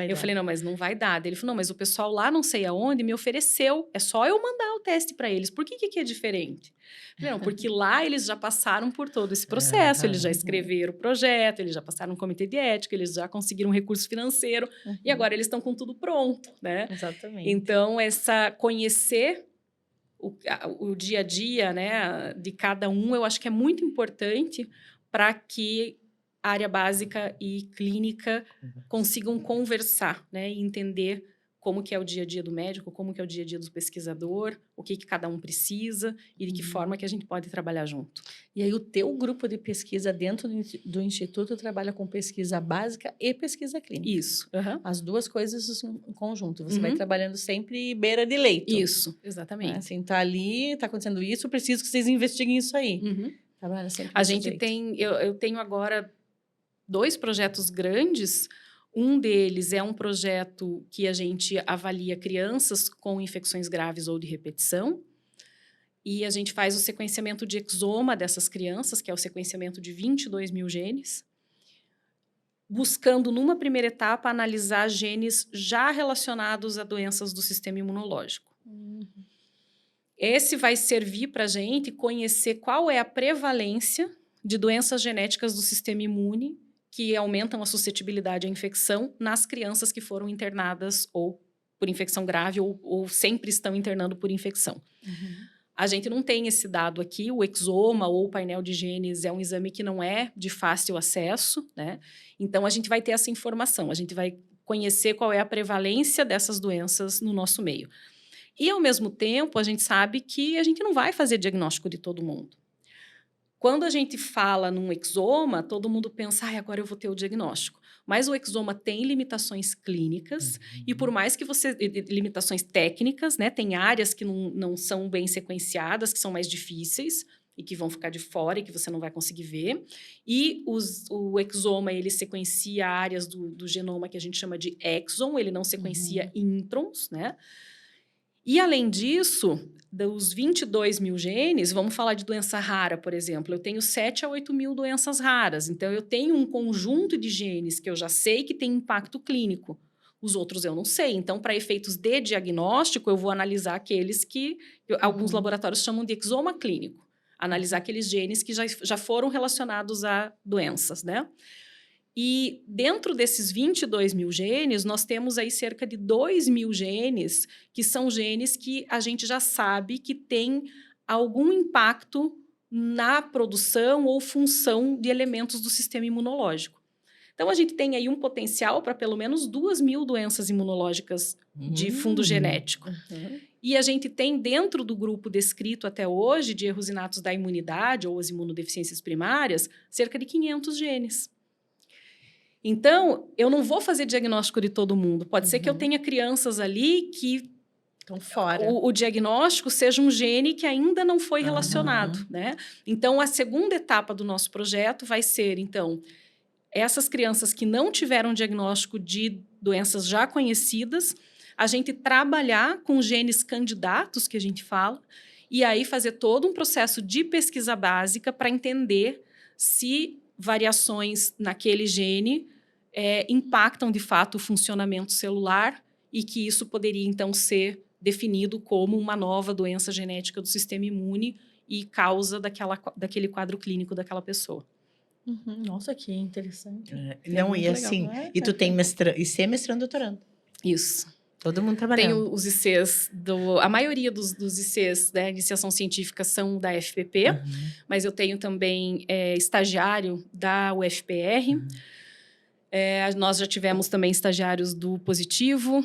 Eu falei, não, mas não vai dar. Ele falou, não, mas o pessoal lá não sei aonde me ofereceu, é só eu mandar o teste para eles. Por que aqui é diferente? Eu falei, não, porque lá eles já passaram por todo esse processo, eles já escreveram o projeto, eles já passaram no comitê de ética, eles já conseguiram um recurso financeiro e agora eles estão com tudo pronto, né? Exatamente. Então, conhecer o dia a dia, né, de cada um, eu acho que é muito importante para que a área básica e clínica consigam conversar, né, e entender como que é o dia a dia do médico, como que é o dia a dia do pesquisador, o que cada um precisa e de que forma que a gente pode trabalhar junto. E aí o teu grupo de pesquisa dentro do Instituto trabalha com pesquisa básica e pesquisa clínica. Isso. As duas coisas em conjunto. Você vai trabalhando sempre beira de leito. Isso, exatamente. Assim, tá ali, tá acontecendo isso, preciso que vocês investiguem isso aí. Trabalha sempre a gente tem, eu tenho agora 2 projetos grandes. Um deles é um projeto que a gente avalia crianças com infecções graves ou de repetição. E a gente faz o sequenciamento de exoma dessas crianças, que é o sequenciamento de 22 mil genes, buscando, numa primeira etapa, analisar genes já relacionados a doenças do sistema imunológico. Esse vai servir para a gente conhecer qual é a prevalência de doenças genéticas do sistema imune que aumentam a suscetibilidade à infecção nas crianças que foram internadas ou por infecção grave ou sempre estão internando por infecção. A gente não tem esse dado aqui, o exoma ou o painel de genes é um exame que não é de fácil acesso, né? Então, a gente vai ter essa informação, a gente vai conhecer qual é a prevalência dessas doenças no nosso meio. E, ao mesmo tempo, a gente sabe que a gente não vai fazer diagnóstico de todo mundo. Quando a gente fala num exoma, todo mundo pensa, agora eu vou ter o diagnóstico. Mas o exoma tem limitações clínicas e por mais que limitações técnicas, né? Tem áreas que não são bem sequenciadas, que são mais difíceis e que vão ficar de fora e que você não vai conseguir ver. E o exoma, ele sequencia áreas do genoma que a gente chama de exon, ele não sequencia introns, né? E, além disso, dos 22 mil genes, vamos falar de doença rara, por exemplo. Eu tenho 7 a 8 mil doenças raras. Então, eu tenho um conjunto de genes que eu já sei que tem impacto clínico. Os outros eu não sei. Então, para efeitos de diagnóstico, eu vou analisar aqueles que alguns laboratórios chamam de exoma clínico. Analisar aqueles genes que já foram relacionados a doenças, né? E dentro desses 22 mil genes, nós temos aí cerca de 2 mil genes, que são genes que a gente já sabe que tem algum impacto na produção ou função de elementos do sistema imunológico. Então, a gente tem aí um potencial para pelo menos 2 mil doenças imunológicas de fundo genético. E a gente tem dentro do grupo descrito até hoje de erros inatos da imunidade ou as imunodeficiências primárias, cerca de 500 genes. Então, eu não vou fazer diagnóstico de todo mundo. Pode ser que eu tenha crianças ali que estão fora. O diagnóstico seja um gene que ainda não foi relacionado, né? Então, a segunda etapa do nosso projeto vai ser, então, essas crianças que não tiveram diagnóstico de doenças já conhecidas, a gente trabalhar com genes candidatos, que a gente fala, e aí fazer todo um processo de pesquisa básica para entender se variações naquele gene impactam, de fato, o funcionamento celular e que isso poderia, então, ser definido como uma nova doença genética do sistema imune e causa daquele quadro clínico daquela pessoa. Nossa, que interessante. Não, e assim, e tu tem IC, mestrando, doutorando. Isso. Todo mundo trabalhando. Tem os ICs, a maioria dos ICs, né, de iniciação científica são da FPP, mas eu tenho também estagiário da UFPR. Nós já tivemos também estagiários do Positivo,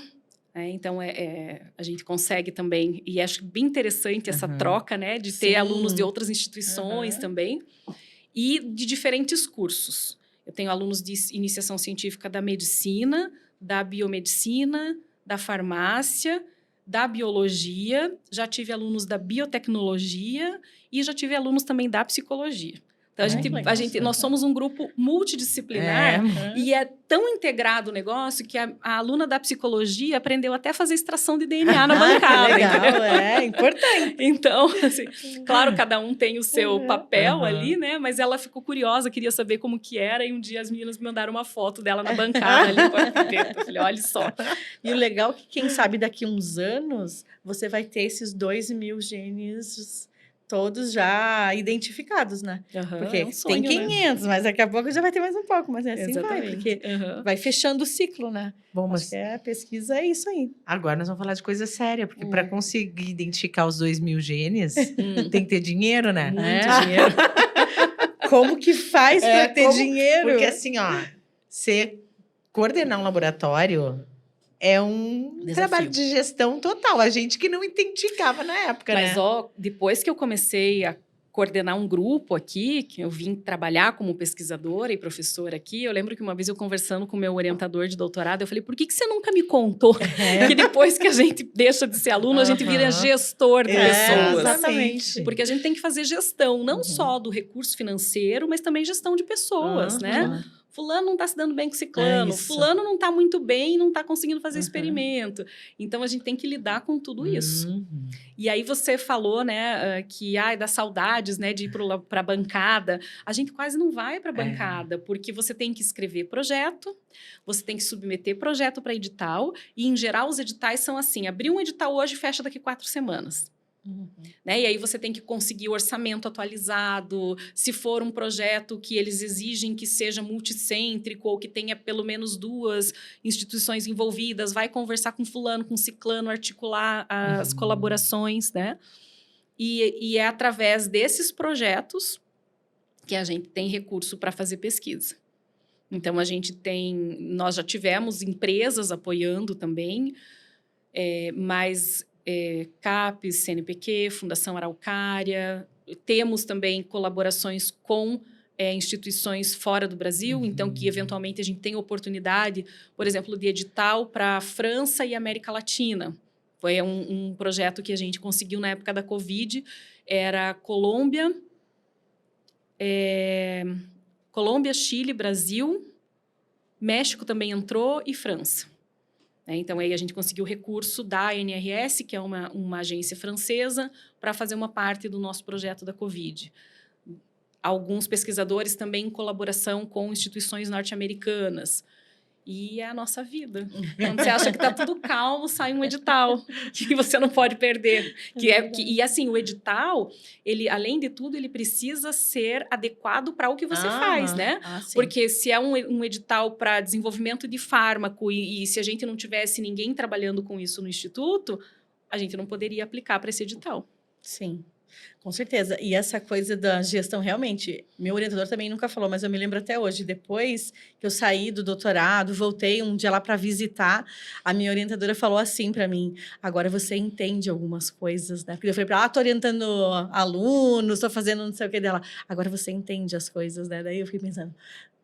Então, a gente consegue também, e acho bem interessante essa Uhum. troca, né? De ter Sim. alunos de outras instituições Uhum. também, e de diferentes cursos. Eu tenho alunos de iniciação científica da medicina, da biomedicina, da farmácia, da biologia, já tive alunos da biotecnologia e já tive alunos também da psicologia. Então, Ai, que legal. nós somos um grupo multidisciplinar e é tão integrado o negócio que a aluna da psicologia aprendeu até a fazer extração de DNA na bancada. Que legal, entendeu? Importante. Então, assim, claro, cada um tem o seu papel Uhum. ali, né? Mas ela ficou curiosa, queria saber como que era. E um dia as meninas me mandaram uma foto dela na bancada ali com a arquiteta. Eu falei, olha só. E o legal é que, quem sabe, daqui uns anos, você vai ter esses 2.000 genes todos já identificados, né? Porque é um sonho, tem né? 500, mas daqui a pouco já vai ter mais um pouco. Mas assim vai, porque vai fechando o ciclo, né? Bom, mas Acho que a pesquisa é isso aí. agora nós vamos falar de coisa séria, porque para conseguir identificar os 2.000 genes, tem que ter dinheiro, né? Muito dinheiro. Como que faz para ter dinheiro? Porque assim, ó, você coordenar um laboratório é um Desafio. trabalho de gestão total. A gente que não identificava na época, Mas, né? ó, depois que eu comecei a coordenar um grupo aqui, que eu vim trabalhar como pesquisadora e professora aqui, eu lembro que uma vez eu conversando com o meu orientador de doutorado, eu falei, por que você nunca me contou que depois que a gente deixa de ser aluno, a gente vira gestor de pessoas? Exatamente. Porque a gente tem que fazer gestão, não só do recurso financeiro, mas também gestão de pessoas, né? Fulano não está se dando bem com ciclano, fulano não está muito bem e não está conseguindo fazer experimento. Então, a gente tem que lidar com tudo isso. E aí, você falou, né, que dá saudades, né, de ir para a bancada. A gente quase não vai para a bancada, porque você tem que escrever projeto, você tem que submeter projeto para edital, e, em geral, os editais são assim, abrir um edital hoje e fecha daqui 4 semanas. Né? E aí você tem que conseguir o orçamento atualizado, se for um projeto que eles exigem que seja multicêntrico ou que tenha pelo menos 2 instituições envolvidas, vai conversar com fulano, com ciclano, articular as colaborações, né? E é através desses projetos que a gente tem recurso para fazer pesquisa. Então, nós já tivemos empresas apoiando também, mas... CAPES, CNPq, Fundação Araucária. Temos também colaborações com instituições fora do Brasil, então que eventualmente a gente tem oportunidade, por exemplo, de edital para a França e América Latina. Foi um projeto que a gente conseguiu na época da Covid, era Colômbia, Chile, Brasil, México também entrou e França. Então, aí a gente conseguiu recurso da ANRS, que é uma agência francesa, para fazer uma parte do nosso projeto da Covid. Alguns pesquisadores também em colaboração com instituições norte-americanas. E é a nossa vida. Quando você acha que está tudo calmo, sai um edital que você não pode perder. E assim, o edital, ele, além de tudo, ele precisa ser adequado para o que você faz, né? Porque se é um edital para desenvolvimento de fármaco e se a gente não tivesse ninguém trabalhando com isso no instituto, a gente não poderia aplicar para esse edital. Sim. Com certeza. E essa coisa da gestão, realmente, meu orientador também nunca falou, mas eu me lembro até hoje. Depois que eu saí do doutorado, voltei um dia lá para visitar, a minha orientadora falou assim para mim: agora você entende algumas coisas, né? Porque eu falei para ela, tô orientando alunos, tô fazendo não sei o que dela. Agora você entende as coisas, né? Daí eu fiquei pensando,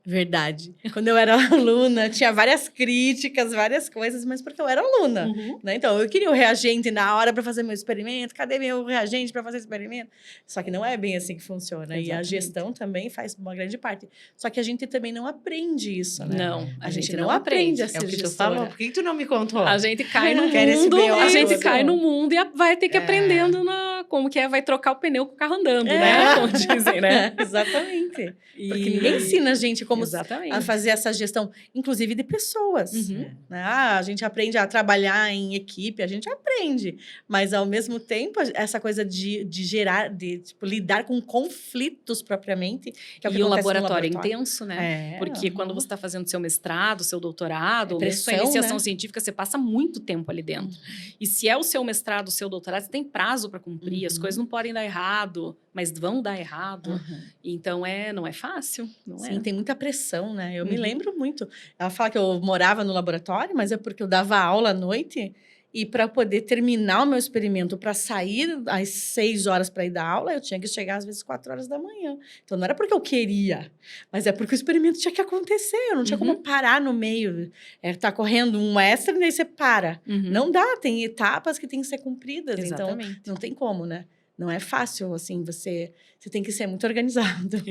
verdade. Quando eu era aluna, tinha várias críticas, várias coisas, mas porque eu era aluna, né? Então, eu queria o reagente na hora para fazer meu experimento. Cadê meu reagente para fazer experimento? Só que não é bem assim que funciona. Exatamente. E a gestão também faz uma grande parte. Só que a gente também não aprende isso, né? Não, a gente não aprende a ser É o que tu gestora. falou. Por que tu não me contou? A gente cai no Quer esse mundo, BO a gente todo. cai no mundo e vai ter que ir aprendendo como que vai trocar o pneu com o carro andando, né? Como dizem, né? Exatamente. Porque ninguém ensina a gente como a fazer essa gestão, inclusive de pessoas. Né? A gente aprende a trabalhar em equipe, a gente aprende. Mas, ao mesmo tempo, essa coisa de gerar, de lidar com conflitos propriamente. Que é o que e o acontece laboratório no é intenso, né? Porque quando você está fazendo seu mestrado, seu doutorado, ou mesmo sua iniciação científica, você passa muito tempo ali dentro. E se é o seu mestrado, o seu doutorado, você tem prazo para cumprir, as coisas não podem dar errado, mas vão dar errado. Então, não é fácil. Não Sim, tem muita pressão, né? Eu me Uhum. lembro muito. Ela fala que eu morava no laboratório, mas é porque eu dava aula à noite e para poder terminar o meu experimento, para sair às 6 horas para ir dar aula, eu tinha que chegar às vezes 4 horas da manhã. Então não era porque eu queria, mas é porque o experimento tinha que acontecer. Eu não tinha como parar no meio. Tá correndo um extra e daí você para. Não dá, tem etapas que têm que ser cumpridas. Exatamente. Então não tem como, né? Não é fácil, assim, você tem que ser muito organizado.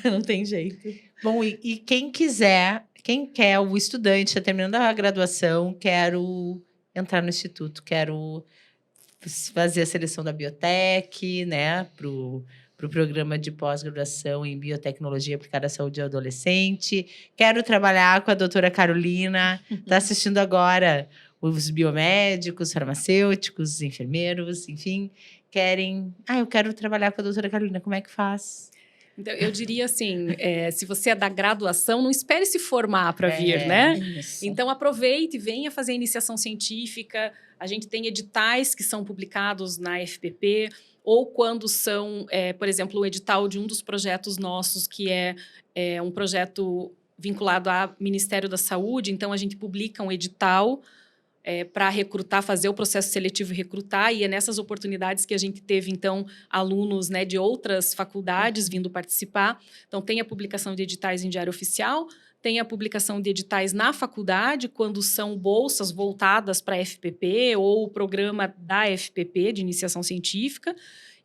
Não tem jeito. Bom, e quem quer, o estudante, está terminando a graduação, quero entrar no instituto, quero fazer a seleção da biotech, né, pro programa de pós-graduação em biotecnologia aplicada à saúde do adolescente. Quero trabalhar com a doutora Carolina. Está assistindo agora os biomédicos, farmacêuticos, enfermeiros, enfim, querem... eu quero trabalhar com a doutora Carolina, como é que faz? Então, eu diria assim, se você é da graduação, não espere se formar para vir, né? Isso. Então, aproveite, venha fazer a iniciação científica. A gente tem editais que são publicados na FPP, ou quando são, por exemplo, o edital de um dos projetos nossos, que é um projeto vinculado ao Ministério da Saúde. Então, a gente publica um edital para recrutar, fazer o processo seletivo e recrutar, e é nessas oportunidades que a gente teve, então, alunos, né, de outras faculdades vindo participar. Então, tem a publicação de editais em Diário Oficial, tem a publicação de editais na faculdade, quando são bolsas voltadas para a FPP ou o programa da FPP, de iniciação científica.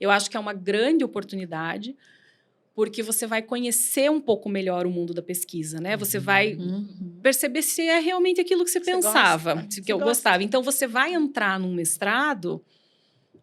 Eu acho que é uma grande oportunidade, porque você vai conhecer um pouco melhor o mundo da pesquisa, né? Você vai perceber se é realmente aquilo que você pensava, que eu gostava. Então, você vai entrar num mestrado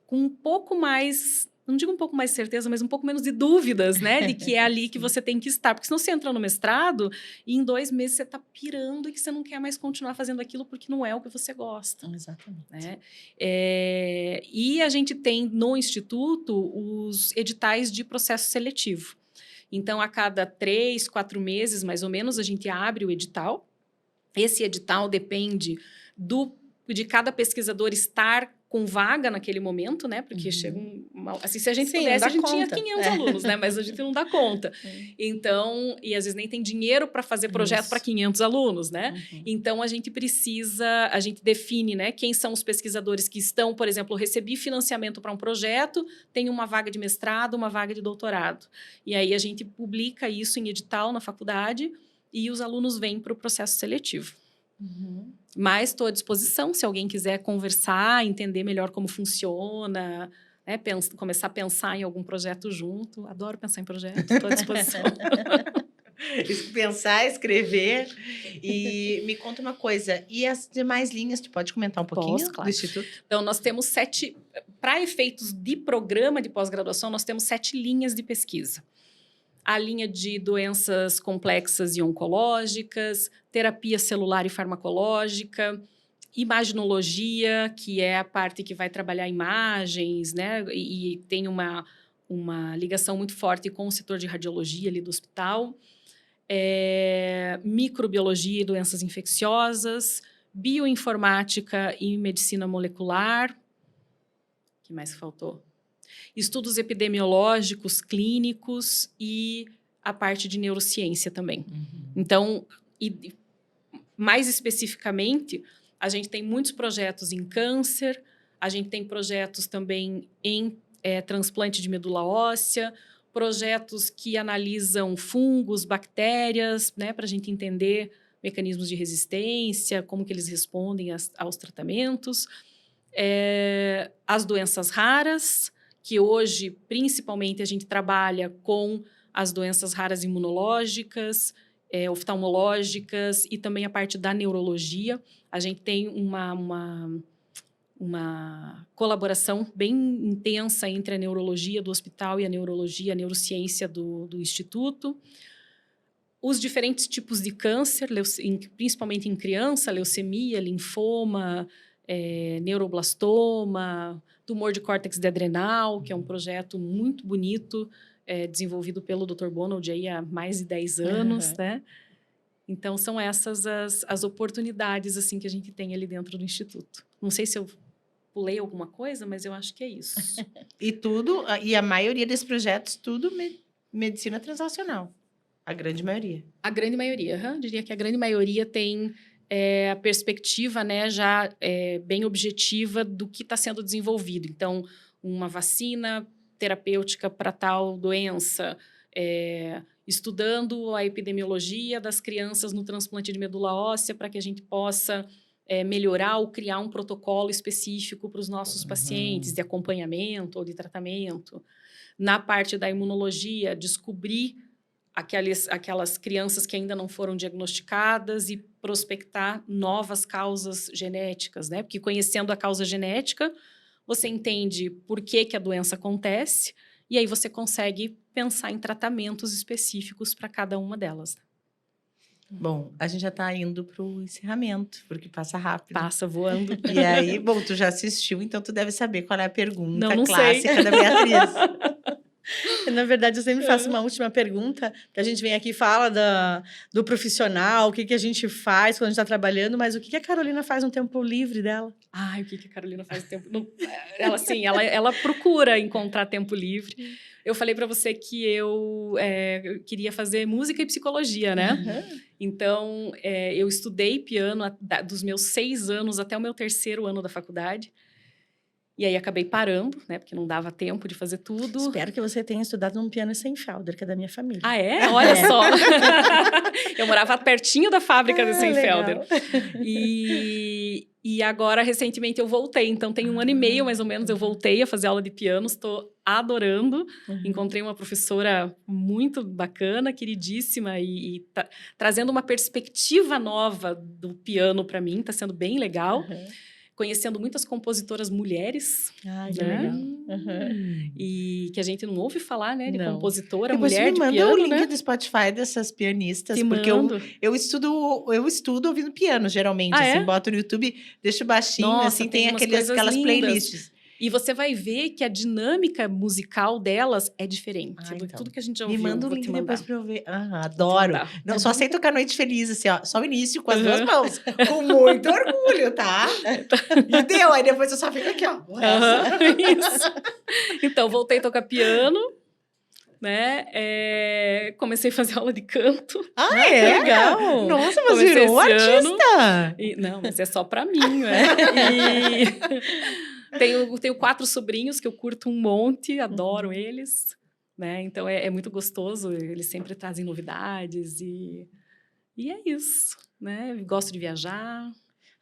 com um pouco mais, não digo um pouco mais de certeza, mas um pouco menos de dúvidas, né? De que é ali que você tem que estar. Porque senão você entra no mestrado e em 2 meses você está pirando e que você não quer mais continuar fazendo aquilo porque não é o que você gosta. Exatamente. Né? E a gente tem no Instituto os editais de processo seletivo. Então, a cada 3, 4 meses, mais ou menos, a gente abre o edital. Esse edital depende de cada pesquisador estar com vaga naquele momento, né? Porque chega assim, se a gente pudesse, a gente tinha 500 alunos, né? Mas a gente não dá conta. Então, e às vezes nem tem dinheiro para fazer projeto para 500 alunos, né? Então, a gente define, né? Quem são os pesquisadores que estão, por exemplo, eu recebi financiamento para um projeto, tem uma vaga de mestrado, uma vaga de doutorado. E aí, a gente publica isso em edital na faculdade e os alunos vêm para o processo seletivo. Mas estou à disposição, se alguém quiser conversar, entender melhor como funciona, né, começar a pensar em algum projeto junto. Adoro pensar em projeto, estou à disposição. Pensar, escrever. E me conta uma coisa, e as demais linhas, tu pode comentar um pouquinho? Posso, claro. Do Instituto? Então, nós temos 7, para efeitos de programa de pós-graduação, nós temos 7 linhas de pesquisa. A linha de doenças complexas e oncológicas, terapia celular e farmacológica, imaginologia, que é a parte que vai trabalhar imagens, né? E tem uma ligação muito forte com o setor de radiologia ali do hospital. Microbiologia e doenças infecciosas, bioinformática e medicina molecular. O que mais faltou? Estudos epidemiológicos, clínicos e a parte de neurociência também. Então, mais especificamente, a gente tem muitos projetos em câncer, a gente tem projetos também em transplante de medula óssea, projetos que analisam fungos, bactérias, né, para a gente entender mecanismos de resistência, como que eles respondem aos tratamentos. As doenças raras, que hoje, principalmente, a gente trabalha com as doenças raras imunológicas, oftalmológicas e também a parte da neurologia. A gente tem uma colaboração bem intensa entre a neurologia do hospital e a neurociência do Instituto. Os diferentes tipos de câncer, principalmente em criança, leucemia, linfoma, neuroblastoma, tumor de córtex de adrenal, que é um projeto muito bonito, desenvolvido pelo Dr. Bonald aí há mais de 10 anos, né? Então, são essas as oportunidades assim, que a gente tem ali dentro do Instituto. Não sei se eu pulei alguma coisa, mas eu acho que é isso. E a maioria desses projetos, tudo medicina translacional. A grande maioria. A grande maioria, diria que a grande maioria tem a perspectiva, né, já bem objetiva do que está sendo desenvolvido. Então, uma vacina terapêutica para tal doença, estudando a epidemiologia das crianças no transplante de medula óssea para que a gente possa melhorar ou criar um protocolo específico para os nossos pacientes de acompanhamento ou de tratamento. Na parte da imunologia, descobrir aquelas crianças que ainda não foram diagnosticadas e prospectar novas causas genéticas, né? Porque conhecendo a causa genética, você entende por que a doença acontece e aí você consegue pensar em tratamentos específicos para cada uma delas. Bom, a gente já está indo para o encerramento, porque passa rápido. Passa voando. E aí, bom, tu já assistiu, então tu deve saber qual é a pergunta não clássica sei. da Beatriz. Na verdade, eu sempre faço uma última pergunta, que a gente vem aqui e fala do profissional, o que a gente faz quando a gente está trabalhando, mas o que a Carolina faz no tempo livre dela? Ai, o que a Carolina faz no tempo... Ela, assim, ela procura encontrar tempo livre. Eu falei para você que eu queria fazer música e psicologia, né? Uhum. Então, eu estudei piano dos meus 6 anos até o meu 3º ano da faculdade. E aí, acabei parando, né? Porque não dava tempo de fazer tudo. Espero que você tenha estudado num piano sem Felder, que é da minha família. Ah, é? Olha só! Eu morava pertinho da fábrica de Senfelder. E agora, recentemente, eu voltei. Então, tem 1 ano e meio, mais ou menos, eu voltei a fazer aula de piano. Estou adorando. Encontrei uma professora muito bacana, queridíssima. E trazendo uma perspectiva nova do piano para mim. Está sendo bem legal. Conhecendo muitas compositoras mulheres. Ai, que né? legal. E que a gente não ouve falar, né? De Não. compositora, Depois mulher de me manda piano, o link né? do Spotify dessas pianistas, Te porque mando. eu estudo ouvindo piano, geralmente. Ah, assim, é? boto no YouTube, deixo baixinho, Nossa, assim, tem tem umas coisas aquelas lindas. playlists. E você vai ver que a dinâmica musical delas é diferente Ah, do então. tudo que a gente já Me ouviu. manda o Vou link te mandar. depois pra eu ver. Ah, Vou te adoro. mandar. Não, só sei tocar Noite Feliz, assim, ó. Só o início, com as Uhum. duas mãos. Com muito orgulho, tá? E deu, aí depois eu só fico aqui, ó. o resto. Isso. Então, voltei a tocar piano, né? Comecei a fazer aula de canto. Ah, é? legal. Nossa, mas Comecei virou esse artista. Não, mas é só pra mim, né? E tenho 4 sobrinhos que eu curto um monte, adoro eles, né? Então é muito gostoso, eles sempre trazem novidades e é isso, né? Gosto de viajar.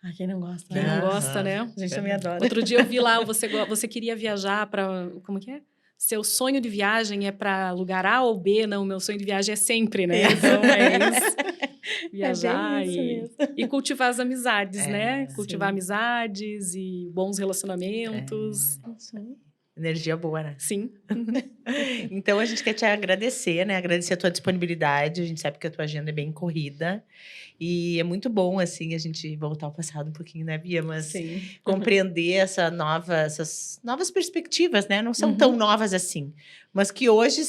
Ah, quem não gosta? Quem não gosta, né? A gente também adora. Outro dia eu vi lá, você queria viajar para... Como que é? Seu sonho de viagem é para lugar A ou B? Não, meu sonho de viagem é sempre, né? Então é isso. Viajar bem isso mesmo. e cultivar as amizades, né? sim. Cultivar amizades e bons relacionamentos. Isso aí. Energia boa, né? Sim. Então, a gente quer te agradecer, né? Agradecer a tua disponibilidade. A gente sabe que a tua agenda é bem corrida. E é muito bom, assim, a gente voltar ao passado um pouquinho, né, Bia? Mas Sim. compreender essas novas perspectivas, né? Não são tão novas assim. Mas que hoje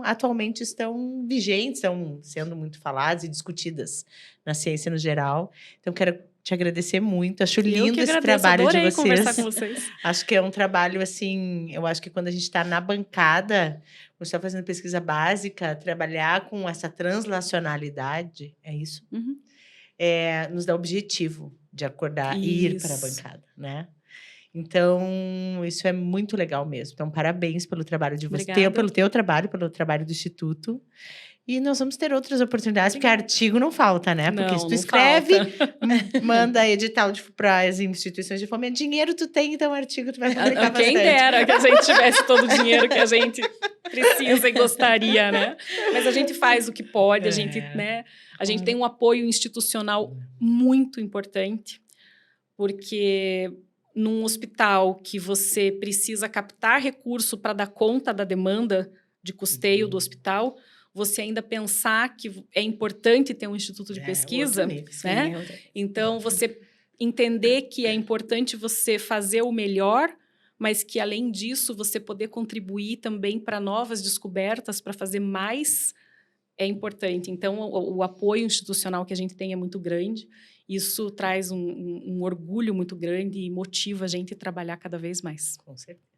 atualmente estão vigentes, estão sendo muito faladas e discutidas na ciência no geral. Então, quero te agradecer muito. Acho lindo esse trabalho de vocês. Conversar com vocês. Acho que é um trabalho, assim, eu acho que quando a gente está na bancada, quando está fazendo pesquisa básica, trabalhar com essa translacionalidade, é isso? Nos dá o objetivo de acordar e ir para a bancada, né? Então, isso é muito legal mesmo. Então, parabéns pelo trabalho de você, pelo teu trabalho, pelo trabalho do Instituto. E nós vamos ter outras oportunidades, porque artigo não falta, né? Porque se tu escreve, manda edital para as instituições de fomento, dinheiro tu tem, então artigo tu vai publicar bastante. Quem dera que a gente tivesse todo o dinheiro que a gente precisa e gostaria, né? Mas a gente faz o que pode, a gente tem um apoio institucional muito importante, porque num hospital que você precisa captar recurso para dar conta da demanda de custeio do hospital, você ainda pensar que é importante ter um instituto de pesquisa, né? Então, você entender que é importante você fazer o melhor, mas que, além disso, você poder contribuir também para novas descobertas, para fazer mais, é importante. Então, o apoio institucional que a gente tem é muito grande. Isso traz um orgulho muito grande e motiva a gente a trabalhar cada vez mais. Com certeza.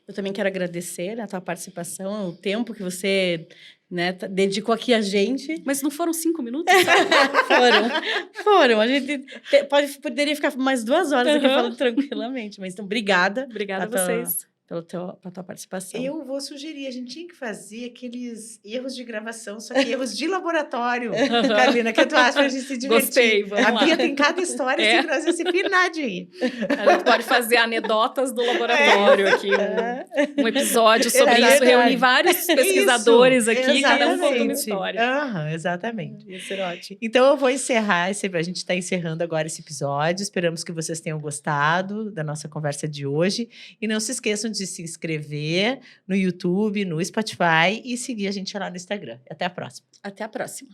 Eu também quero agradecer a tua participação, o tempo que você né? Dedicou aqui a gente. Mas não foram 5 minutos? Foram. A gente poderia ficar mais 2 horas aqui Uhum. falando tranquilamente. Mas então, obrigada Obrigada a A tua- vocês. pela tua participação. Eu vou sugerir, a gente tinha que fazer aqueles erros de gravação, só que erros de laboratório. Carolina, o que tu acha pra gente se divertir? Gostei, vamos A lá. Bia tem cada história, É. assim, que nós vamos se pinar de rir. A gente pode fazer anedotas do laboratório aqui, um episódio sobre isso, Exatamente. reunir vários pesquisadores Isso, aqui, cada um conta uma exatamente. história. Aham, exatamente. Ia ser ótimo. Então, eu vou encerrar, a gente está encerrando agora esse episódio. Esperamos que vocês tenham gostado da nossa conversa de hoje. E não se esqueçam de se inscrever no YouTube, no Spotify e seguir a gente lá no Instagram. Até a próxima. Até a próxima.